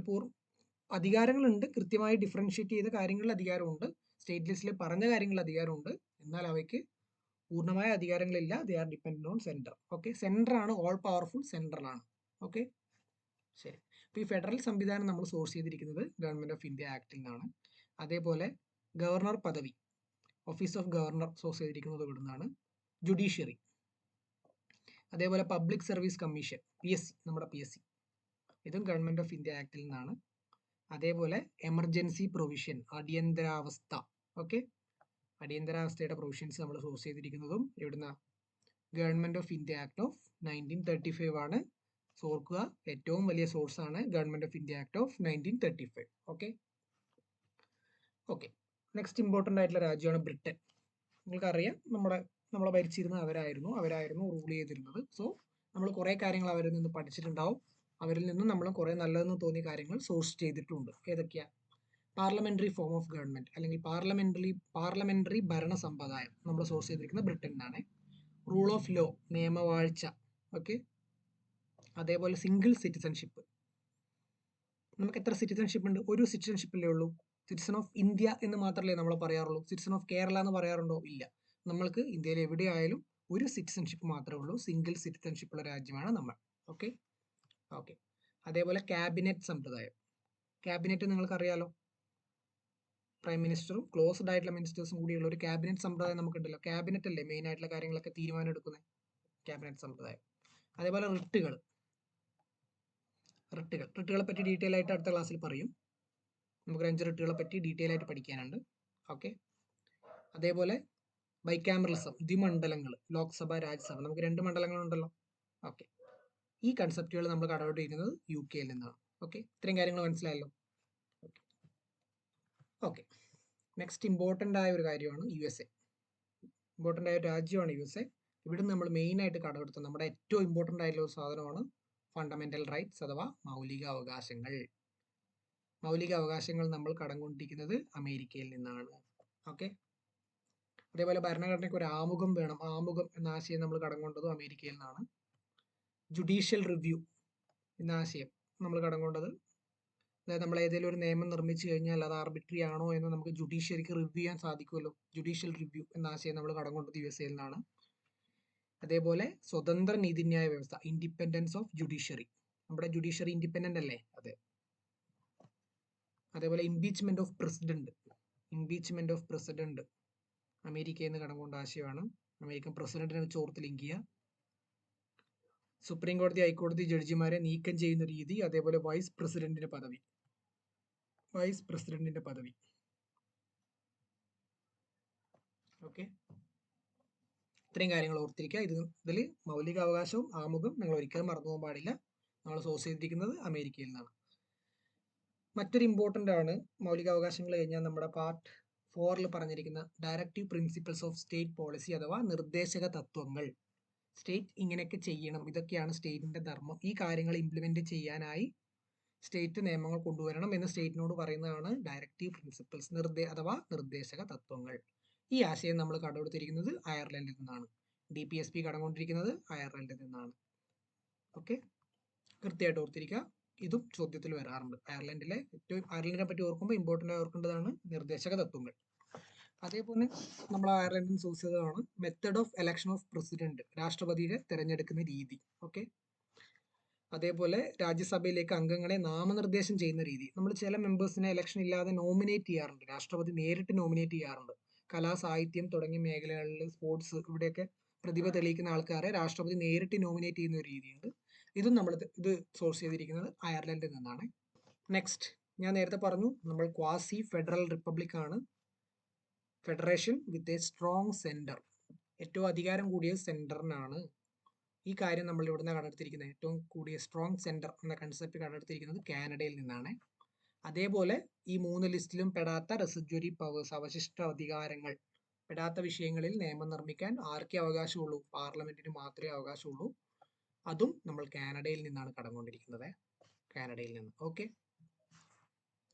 അധികാരങ്ങളുണ്ട്, കൃത്യമായി ഡിഫറൻഷിയേറ്റ് ചെയ്ത കാര്യങ്ങളിൽ അധികാരമുണ്ട്. സ്റ്റേറ്റ് ലിസ്റ്റിൽ പറഞ്ഞ കാര്യങ്ങളിൽ അധികാരമുണ്ട്. എന്നാൽ അവയ്ക്ക് പൂർണ്ണമായ അധികാരങ്ങളില്ല. They are dependent on central. Okay, central ആണ് ഓൾ പവർഫുൾ, സെൻട്രൽ ആണ്. ഓക്കെ, ശരി. അപ്പോൾ ഈ ഫെഡറൽ സംവിധാനം നമ്മൾ സോഴ്സ് ചെയ്തിരിക്കുന്നത് ഗവൺമെന്റ് ഓഫ് ഇന്ത്യ ആക്ടിൽ നിന്നാണ്. അതേപോലെ ഗവർണർ പദവി, ഓഫീസ് ഓഫ് ഗവർണർ സോഴ്സ് ചെയ്തിരിക്കുന്നത് ഇവിടുന്നാണ്. ജുഡീഷ്യറി, അതേപോലെ പബ്ലിക് സർവീസ് കമ്മീഷൻ, PSC, നമ്മുടെ PSC, ഇതും ഗവൺമെന്റ് ഓഫ് ഇന്ത്യ ആക്ടിൽ നിന്നാണ്. അതേപോലെ എമർജൻസി പ്രൊവിഷൻ, അടിയന്തരാവസ്ഥ. ഓക്കെ, അടിയന്തരാവസ്ഥയുടെ പ്രൊവിഷൻസ് നമ്മൾ സോഴ്സ് ചെയ്തിരിക്കുന്നതും എവിടുന്ന? Government of India act of 1935 ആണ്. ഓർക്കുക, ഏറ്റവും വലിയ സോഴ്സ് ആണ് government of India act of 1935. Okay, next important ആയിട്ടുള്ള രാജ്യമാണ് ബ്രിട്ടൻ. നിങ്ങൾക്കറിയാം, നമ്മളെ ഭരിച്ചിരുന്ന അവരായിരുന്നു റൂൾ ചെയ്തിരുന്നത്. സോ നമ്മൾ കുറേ കാര്യങ്ങൾ അവരിൽ നിന്ന് പഠിച്ചിട്ടുണ്ടാവും. അവരിൽ നിന്നും നമ്മൾ കുറേ നല്ലതെന്ന് തോന്നിയ കാര്യങ്ങൾ സോഴ്സ് ചെയ്തിട്ടുണ്ട്. ഏതൊക്കെയാ? പാർലമെന്ററി ഫോം ഓഫ് ഗവൺമെന്റ് അല്ലെങ്കിൽ പാർലമെന്ററി ഭരണ സമ്പ്രദായം നമ്മൾ സോഴ്സ് ചെയ്തിരിക്കുന്നത് ബ്രിട്ടനിൽ നിന്നാണ്. റൂൾ ഓഫ് ലോ, നിയമവാഴ്ച. ഓക്കെ, അതേപോലെ സിംഗിൾ സിറ്റിസൺഷിപ്പ്. നമുക്ക് എത്ര സിറ്റിസൺഷിപ്പ് ഉണ്ട്? ഒരു സിറ്റിസൺഷിപ്പല്ലേ ഉള്ളൂ. സിറ്റിസൺ ഓഫ് ഇന്ത്യ എന്ന് മാത്രമല്ലേ നമ്മൾ പറയാറുള്ളൂ. സിറ്റിസൺ ഓഫ് കേരള എന്ന് പറയാറുണ്ടോ? ഇല്ല. നമ്മൾക്ക് ഇന്ത്യയിൽ എവിടെയായാലും ഒരു സിറ്റിസൺഷിപ്പ് മാത്രമേ ഉള്ളൂ. സിംഗിൾ സിറ്റിസൺഷിപ്പ് ഉള്ള രാജ്യമാണ് നമ്മൾ. ഓക്കെ, അതേപോലെ ക്യാബിനറ്റ് സമ്പ്രദായം. ക്യാബിനറ്റ് നിങ്ങൾക്കറിയാലോ, പ്രൈം മിനിസ്റ്ററും ക്ലോസ്ഡ് ആയിട്ടുള്ള മിനിസ്റ്റേഴ്സും കൂടിയുള്ള ഒരു ക്യാബിനറ്റ് സമ്പ്രദായം നമുക്കുണ്ടല്ലോ. ക്യാബിനറ്റ് അല്ലേ മെയിൻ ആയിട്ടുള്ള കാര്യങ്ങളൊക്കെ തീരുമാനം എടുക്കുന്നത്? ക്യാബിനറ്റ് സമ്പ്രദായം. അതേപോലെ റിട്ടുകളെ പറ്റി ഡീറ്റെയിൽ ആയിട്ട് അടുത്ത ക്ലാസ്സിൽ പറയും. നമുക്ക് 5 റിട്ടുകളെ പറ്റി ഡീറ്റെയിൽ ആയിട്ട് പഠിക്കാനുണ്ട്. ഓക്കെ, അതേപോലെ ബൈക്യാമറലിസം, ദ്വിമണ്ഡലങ്ങൾ, ലോക്സഭ, രാജ്യസഭ, നമുക്ക് 2 മണ്ഡലങ്ങളുണ്ടല്ലോ. ഓക്കെ, ഈ കൺസെപ്റ്റുകൾ നമ്മൾ കടമെടുത്തിരിക്കുന്നത് UK യിൽ നിന്നാണ്. ഓക്കെ, ഇത്രയും കാര്യങ്ങൾ മനസ്സിലായല്ലോ. ഓക്കെ, നെക്സ്റ്റ് ഇമ്പോർട്ടൻ്റ് ആയ ഒരു കാര്യമാണ് USA. ഇമ്പോർട്ടൻ്റ് ആയ ഒരു രാജ്യമാണ് USA. ഇവിടുന്ന് നമ്മൾ മെയിനായിട്ട് കടമെടുത്തത് നമ്മുടെ ഏറ്റവും ഇമ്പോർട്ടൻ്റ് ആയിട്ടുള്ള ഒരു സാധനമാണ് ഫണ്ടമെൻ്റൽ റൈറ്റ്സ് അഥവാ മൗലിക അവകാശങ്ങൾ. മൗലിക അവകാശങ്ങൾ നമ്മൾ കടം കൊണ്ടിരിക്കുന്നത് അമേരിക്കയിൽ നിന്നാണ്. ഓക്കെ, അതേപോലെ ഭരണഘടനയ്ക്ക് ഒരു ആമുഖം വേണം. ആമുഖം എന്ന ആശയം നമ്മൾ കടം കൊണ്ടതും അമേരിക്കയിൽ നിന്നാണ്. ജുഡീഷ്യൽ റിവ്യൂ എന്ന ആശയം നമ്മൾ കടം കൊണ്ടത്, അതായത് നമ്മൾ ഏതെങ്കിലും ഒരു നിയമം നിർമ്മിച്ചു കഴിഞ്ഞാൽ അത് ആർബിട്രറി ആണോ എന്ന് നമുക്ക് ജുഡീഷ്യറിക്ക് റിവ്യൂ ചെയ്യാൻ സാധിക്കുമല്ലോ. ജുഡീഷ്യൽ റിവ്യൂ എന്ന ആശയം നമ്മൾ കടം കൊണ്ടത് USA യിൽ നിന്നാണ്. അതേപോലെ സ്വതന്ത്ര നീതിന്യായ വ്യവസ്ഥ, ഇൻഡിപെൻഡൻസ് ഓഫ് ജുഡീഷ്യറി, നമ്മുടെ ജുഡീഷ്യറി ഇൻഡിപെൻഡന്റ് അല്ലേ, അതെ. അതേപോലെ impeachment of president, impeachment of president അമേരിക്കയിൽ നിന്ന് കടം കൊണ്ട ആശയമാണ്. അമേരിക്കൻ പ്രസിഡന്റിനെ വെച്ച് ഓർത്ത് ലിങ്ക് ചെയ്യുക. സുപ്രീം കോടതി, ഹൈക്കോടതി ജഡ്ജിമാരെ നീക്കം ചെയ്യുന്ന രീതി, അതേപോലെ വൈസ് പ്രസിഡന്റിന്റെ പദവി, വൈസ് പ്രസിഡന്റിന്റെ പദവി. ഓക്കെ, ഇത്രയും കാര്യങ്ങൾ ഓർത്തിരിക്കുക. ഇതിൽ മൗലിക അവകാശവും ആമുഖം നിങ്ങൾ ഒരിക്കലും മറന്നു പോകാൻ പാടില്ല. നമ്മൾ സോഴ്സ് ചെയ്തിരിക്കുന്നത് അമേരിക്കയിൽ നിന്നാണ്. മറ്റൊരു ഇമ്പോർട്ടൻ്റ് ആണ് മൗലിക അവകാശങ്ങൾ കഴിഞ്ഞാൽ നമ്മുടെ പാർട്ട് 4 പറഞ്ഞിരിക്കുന്ന directive principles of state policy അഥവാ നിർദ്ദേശക തത്വങ്ങൾ. സ്റ്റേറ്റ് ഇങ്ങനെയൊക്കെ ചെയ്യണം, ഇതൊക്കെയാണ് സ്റ്റേറ്റിന്റെ ധർമ്മം, ഈ കാര്യങ്ങൾ ഇംപ്ലിമെന്റ് ചെയ്യാനായി സ്റ്റേറ്റ് നിയമങ്ങൾ കൊണ്ടുവരണം എന്ന് സ്റ്റേറ്റിനോട് പറയുന്നതാണ് ഡയറക്റ്റീവ് പ്രിൻസിപ്പിൾസ് അഥവാ നിർദ്ദേശക തത്വങ്ങൾ. ഈ ആശയം നമ്മൾ കടമെടുത്തിരിക്കുന്നത് അയർലൻഡിൽ നിന്നാണ്. DPSP കടം കൊണ്ടിരിക്കുന്നത് അയർലൻഡിൽ നിന്നാണ്. ഓക്കെ, കൃത്യമായിട്ട് ഓർത്തിരിക്കുക. ഇതും ചോദ്യത്തിൽ വരാറുണ്ട്. അയർലൻഡിനെ പറ്റി ഓർക്കുമ്പോൾ ഇമ്പോർട്ടൻ്റ് ഓർക്കേണ്ടതാണ് നിർദ്ദേശക തത്വങ്ങൾ. അതേപോലെ നമ്മൾ അയർലൻഡിൽ ചൂസ് ചെയ്തതാണ് method of election of president, രാഷ്ട്രപതിയെ തിരഞ്ഞെടുക്കുന്ന രീതി. ഓക്കെ, അതേപോലെ രാജ്യസഭയിലേക്ക് അംഗങ്ങളെ നാമനിർദ്ദേശം ചെയ്യുന്ന രീതി. നമ്മൾ ചില മെമ്പേഴ്സിനെ ഇലക്ഷൻ ഇല്ലാതെ നോമിനേറ്റ് ചെയ്യാറുണ്ട്, രാഷ്ട്രപതി നേരിട്ട് നോമിനേറ്റ് ചെയ്യാറുണ്ട്. കലാ, സാഹിത്യം തുടങ്ങിയ മേഖലകളിൽ, സ്പോർട്സ്, ഇവിടെയൊക്കെ പ്രതിഭ തെളിയിക്കുന്ന ആൾക്കാരെ രാഷ്ട്രപതി നേരിട്ട് നോമിനേറ്റ് ചെയ്യുന്ന ഒരു രീതിയുണ്ട്. ഇത് സോഴ്സ് ചെയ്തിരിക്കുന്നത് അയർലൻഡിൽ നിന്നാണ്. നെക്സ്റ്റ്, ഞാൻ നേരത്തെ പറഞ്ഞു നമ്മൾ ക്വാസി ഫെഡറൽ റിപ്പബ്ലിക് ആണ്. Federation with a strong centre, ഏറ്റവും അധികാരം കൂടിയ സെന്ററിനാണ്. ഈ കാര്യം നമ്മൾ ഇവിടുന്ന് കണ്ടെടുത്തിരിക്കുന്നത്, ഏറ്റവും കൂടിയ സ്ട്രോങ് സെന്റർ എന്ന കൺസെപ്റ്റ് കണ്ടെടുത്തിരിക്കുന്നത് കാനഡയിൽ നിന്നാണ്. അതേപോലെ ഈ 3 ലിസ്റ്റിലും പെടാത്ത റെസിഡ്യൂറി പവേഴ്സ്, അവശിഷ്ട അധികാരങ്ങൾ, പെടാത്ത വിഷയങ്ങളിൽ നിയമം നിർമ്മിക്കാൻ ആർക്കേ അവകാശമുള്ളൂ, പാർലമെന്റിന് മാത്രമേ അവകാശമുള്ളൂ. അതും നമ്മൾ കാനഡയിൽ നിന്നാണ് കടം കൊണ്ടിരിക്കുന്നത്, കാനഡയിൽ നിന്ന്. Okay,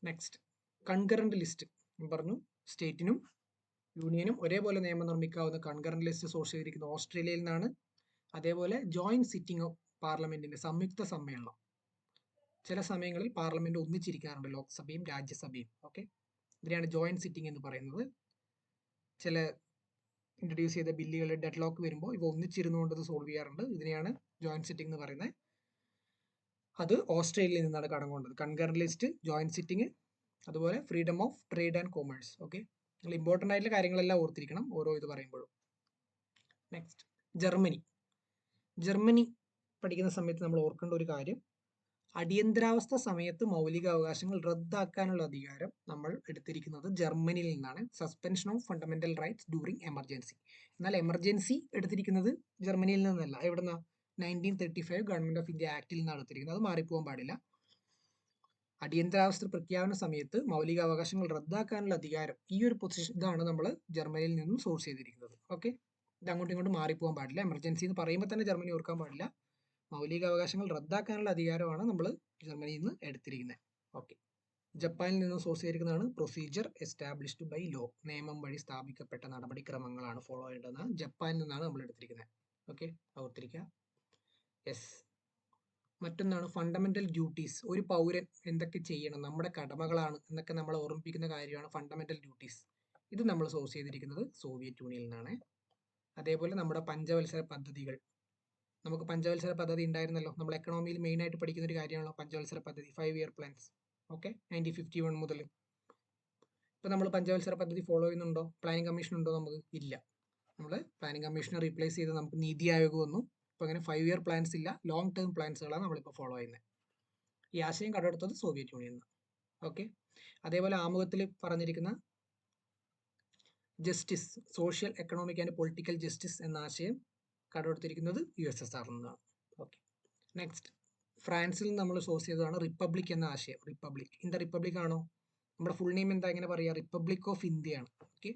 next concurrent list. പറഞ്ഞു സ്റ്റേറ്റിനും യൂണിയനും ഒരേപോലെ നിയമം നിർമ്മിക്കാവുന്ന കൺകറന്റ് ലിസ്റ്റ് സോഴ്സ് ചെയ്തിരിക്കുന്നത് ഓസ്ട്രേലിയയിൽ നിന്നാണ്. അതേപോലെ ജോയിന്റ് സിറ്റിംഗ് ഓഫ് പാർലമെന്റിന്റെ സംയുക്ത സമ്മേളനം, ചില സമയങ്ങളിൽ പാർലമെന്റ് ഒന്നിച്ചിരിക്കാറുണ്ട്, ലോക്സഭയും രാജ്യസഭയും. ഓക്കെ, ഇതിനെയാണ് ജോയിന്റ് സിറ്റിംഗ് എന്ന് പറയുന്നത്. ചില ഇൻട്രൊഡ്യൂസ് ചെയ്ത ബില്ലുകളുടെ ഡെഡ് ലോക്ക് വരുമ്പോൾ ഇവ ഒന്നിച്ചിരുന്നുകൊണ്ട് ഇത് സോൾവ് ചെയ്യാറുണ്ട്. ഇതിനെയാണ് ജോയിന്റ് സിറ്റിംഗ് എന്ന് പറയുന്നത്. അത് ഓസ്ട്രേലിയയിൽ നിന്നാണ് കടം കൊണ്ടത്. കൺകറന്റ് ലിസ്റ്റ്, ജോയിന്റ് സിറ്റിംഗ്, അതുപോലെ freedom of trade and commerce. Okay, നിങ്ങൾ ഇമ്പോർട്ടൻ്റ് ആയിട്ടുള്ള കാര്യങ്ങളെല്ലാം ഓർത്തിരിക്കണം ഓരോ ഇത് പറയുമ്പോഴും. നെക്സ്റ്റ്, ജർമ്മനി പഠിക്കുന്ന സമയത്ത് നമ്മൾ ഓർക്കേണ്ട ഒരു കാര്യം, അടിയന്തരാവസ്ഥ സമയത്ത് മൗലിക അവകാശങ്ങൾ റദ്ദാക്കാനുള്ള അധികാരം നമ്മൾ എടുത്തിരിക്കുന്നത് ജർമ്മനിയിൽ നിന്നാണ്. Suspension of fundamental rights during emergency. എന്നാൽ എമർജൻസി എടുത്തിരിക്കുന്നത് ജർമ്മനിയിൽ നിന്നല്ല. എവിടുന്ന? 1935 ഗവൺമെന്റ് ഓഫ് ഇന്ത്യ ആക്ടിൽ നിന്നാണ് എടുത്തിരിക്കുന്നത്. അത് മാറിപ്പോകാൻ പാടില്ല. അടിയന്തരാവസ്ഥ പ്രഖ്യാപന സമയത്ത് മൗലിക അവകാശങ്ങൾ റദ്ദാക്കാനുള്ള അധികാരം, ഈ ഒരു പൊസിഷൻ, ഇതാണ് നമ്മൾ ജർമ്മനിയിൽ നിന്നും സോഴ്സ് ചെയ്തിരിക്കുന്നത്. ഓക്കെ, ഇത് അങ്ങോട്ടും ഇങ്ങോട്ടും മാറിപ്പോകാൻ പാടില്ല. എമർജൻസി എന്ന് പറയുമ്പോൾ തന്നെ ജർമ്മനി ഓർക്കാൻ പാടില്ല. മൗലിക അവകാശങ്ങൾ റദ്ദാക്കാനുള്ള അധികാരമാണ് നമ്മൾ ജർമ്മനിയിൽ നിന്ന് എടുത്തിരിക്കുന്നത്. ഓക്കെ, ജപ്പാനിൽ നിന്ന് സോഴ്സ് ചെയ്തിരിക്കുന്നതാണ് പ്രൊസീജിയർ എസ്റ്റാബ്ലിഷ്ഡ് ബൈ ലോ, നിയമം വഴി സ്ഥാപിക്കപ്പെട്ട നടപടിക്രമങ്ങളാണ് ഫോളോ ചെയ്യേണ്ടതെന്ന് ജപ്പാനിൽ നിന്നാണ് നമ്മൾ എടുത്തിരിക്കുന്നത്. ഓക്കെ, ഓർത്തിരിക്കുക. യെസ്, മറ്റൊന്നാണ് ഫണ്ടമെന്റൽ ഡ്യൂട്ടീസ്. ഒരു പൗരൻ എന്തൊക്കെ ചെയ്യണം, നമ്മുടെ കടമകളാണ് എന്നൊക്കെ നമ്മളെ ഓർമ്മിപ്പിക്കുന്ന കാര്യമാണ് ഫണ്ടമെന്റൽ ഡ്യൂട്ടീസ്. ഇത് നമ്മൾ സോഴ്സ് ചെയ്തിരിക്കുന്നത് സോവിയറ്റ് യൂണിയനിൽ നിന്നാണ്. അതേപോലെ നമ്മുടെ പഞ്ചവത്സര പദ്ധതികൾ, നമുക്ക് പഞ്ചവത്സര പദ്ധതി ഉണ്ടായിരുന്നല്ലോ, നമ്മൾ എക്കണോമിയിൽ മെയിൻ ആയിട്ട് പഠിക്കുന്ന ഒരു കാര്യമാണല്ലോ പഞ്ചവത്സര പദ്ധതി, 5 ഇയർ പ്ലാൻസ്. ഓക്കെ, 1951 മുതൽ ഇപ്പം നമ്മൾ പഞ്ചവത്സര പദ്ധതി ഫോളോ ചെയ്യുന്നുണ്ടോ? പ്ലാനിംഗ് കമ്മീഷൻ ഉണ്ടോ? നമുക്ക് ഇല്ല. നമ്മൾ പ്ലാനിംഗ് കമ്മീഷനെ റീപ്ലേസ് ചെയ്ത് നമുക്ക് നീതി ആയോഗ് വന്നു. ഇപ്പോൾ അങ്ങനെ 5 ഇയർ പ്ലാൻസ് ഇല്ല, ലോങ് ടേം പ്ലാൻസുകളാണ് നമ്മളിപ്പോൾ ഫോളോ ചെയ്യുന്നത്. ഈ ആശയം കടമെടുത്തത് സോവിയറ്റ് യൂണിയനിൽ നിന്ന്. ഓക്കെ, അതേപോലെ ആമുഖത്തിൽ പറഞ്ഞിരിക്കുന്ന justice, social, economic and political justice എന്ന ആശയം കടമെടുത്തിരിക്കുന്നത് USSR നിന്നാണ്. ഓക്കെ, നെക്സ്റ്റ് ഫ്രാൻസിൽ നിന്ന് നമ്മൾ സോഴ്സ് ചെയ്തതാണ് റിപ്പബ്ലിക് എന്ന ആശയം. റിപ്പബ്ലിക്, ഇന്ത്യ റിപ്പബ്ലിക് ആണോ? നമ്മുടെ ഫുൾ നെയിം എന്താ, എങ്ങനെ പറയുക? റിപ്പബ്ലിക് ഓഫ് ഇന്ത്യ ആണ്. ഓക്കെ,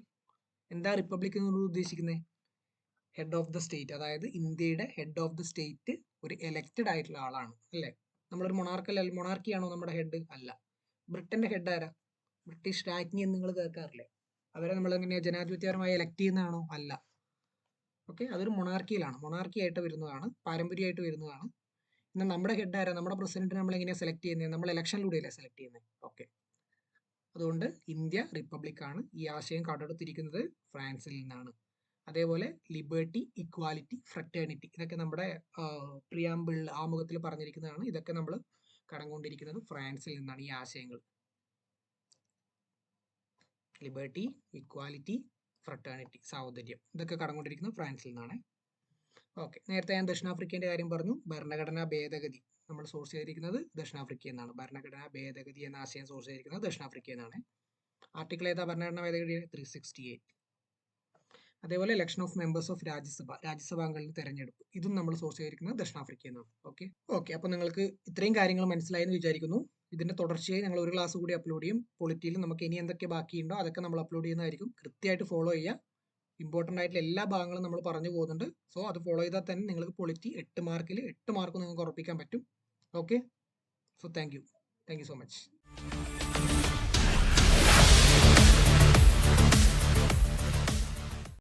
എന്താ റിപ്പബ്ലിക് എന്ന് ഉദ്ദേശിക്കുന്നത്? ഹെഡ് ഓഫ് ദ സ്റ്റേറ്റ്, അതായത് ഇന്ത്യയുടെ ഹെഡ് ഓഫ് ദ സ്റ്റേറ്റ് ഒരു എലക്റ്റഡ് ആയിട്ടുള്ള ആളാണ്, അല്ലേ? നമ്മളൊരു മൊണാർക്കിയാണോ നമ്മുടെ ഹെഡ്? അല്ല. ബ്രിട്ടന്റെ ഹെഡ് ആരാ? ബ്രിട്ടീഷ് രാജ്ഞി എന്ന് നിങ്ങൾ കേൾക്കാറില്ലേ? അവരെ നമ്മൾ എങ്ങനെയാ ജനാധിപത്യപരമായി എലക്ട് ചെയ്യുന്നതാണോ? അല്ല. ഓക്കെ, അതൊരു മൊണാർക്കി ആയിട്ട് വരുന്നതാണ്, പാരമ്പര്യമായിട്ട് വരുന്നതാണ്. എന്നാൽ നമ്മുടെ ഹെഡ് ആരാ? നമ്മുടെ പ്രസിഡന്റിനെ നമ്മൾ എങ്ങനെയാണ് സെലക്ട് ചെയ്യുന്നത്? നമ്മൾ ഇലക്ഷനിലൂടെയല്ലേ സെലക്ട് ചെയ്യുന്നത്. ഓക്കെ, അതുകൊണ്ട് ഇന്ത്യ റിപ്പബ്ലിക് ആണ്. ഈ ആശയം കടമെടുത്തിരിക്കുന്നത് ഫ്രാൻസിൽ നിന്നാണ്. അതേപോലെ ലിബർട്ടി, ഇക്വാലിറ്റി, ഫ്രറ്റേണിറ്റി, ഇതൊക്കെ നമ്മുടെ പ്രിയാമ്പിൾ ആമുഖത്തിൽ പറഞ്ഞിരിക്കുന്നതാണ്. ഇതൊക്കെ നമ്മൾ കടംകൊണ്ടിരിക്കുന്നത് ഫ്രാൻസിൽ നിന്നാണ്. ഈ ആശയങ്ങൾ ലിബർട്ടി, ഇക്വാലിറ്റി, ഫ്രറ്റേണിറ്റി, സാഹോദര്യം, ഇതൊക്കെ കടംകൊണ്ടിരിക്കുന്നത് ഫ്രാൻസിൽ നിന്നാണ്. ഓക്കെ, നേരത്തെ ഞാൻ ദക്ഷിണാഫ്രിക്കേൻ്റെ കാര്യം പറഞ്ഞു. ഭരണഘടനാ ഭേദഗതി നമ്മൾ സോഴ്സ് ചെയ്തിരിക്കുന്നത് ദക്ഷിണാഫ്രിക്ക എന്നാണ്. ഭരണഘടനാ ഭേദഗതി എന്ന ആശയം സോഴ്സ് ചെയ്തിരിക്കുന്നത് ദക്ഷിണാഫ്രിക്ക എന്നാണ്. ആർട്ടിക്കിൾ ഏതാ ഭരണഘടനാ ഭേദഗതി? 368. അതേപോലെ ഇലക്ഷൻ ഓഫ് മെമ്പേഴ്സ് ഓഫ് രാജ്യസഭാംഗങ്ങളുടെ തെരഞ്ഞെടുപ്പ്, ഇതും നമ്മൾ സോഴ്സ് ചെയ്തിരിക്കുന്നത് ദക്ഷിണാഫ്രിക്ക എന്നാണ്. ഓക്കെ, അപ്പോൾ നിങ്ങൾക്ക് ഇത്രയും കാര്യങ്ങൾ മനസ്സിലായി എന്ന് വിചാരിക്കുന്നു. ഇതിന്റെ തുടർച്ചയായി ഞങ്ങൾ ഒരു ക്ലാസ് കൂടി അപ്ലോഡ് ചെയ്യും. പൊളിറ്റിയിൽ നമുക്ക് ഇനി എന്തൊക്കെ ബാക്കിയുണ്ടോ അതൊക്കെ നമ്മൾ അപ്ലോഡ് ചെയ്യുന്നതായിരിക്കും. കൃത്യമായിട്ട് ഫോളോ ചെയ്യുക. ഇമ്പോർട്ടൻ്റ് ആയിട്ടുള്ള എല്ലാ ഭാഗങ്ങളും നമ്മൾ പറഞ്ഞു പോകുന്നുണ്ട്. സോ അത് ഫോളോ ചെയ്താൽ തന്നെ നിങ്ങൾക്ക് പൊളിറ്റി 8 മാർക്ക് നിങ്ങൾക്ക് ഉറപ്പിക്കാൻ പറ്റും. Okay, so thank you so much.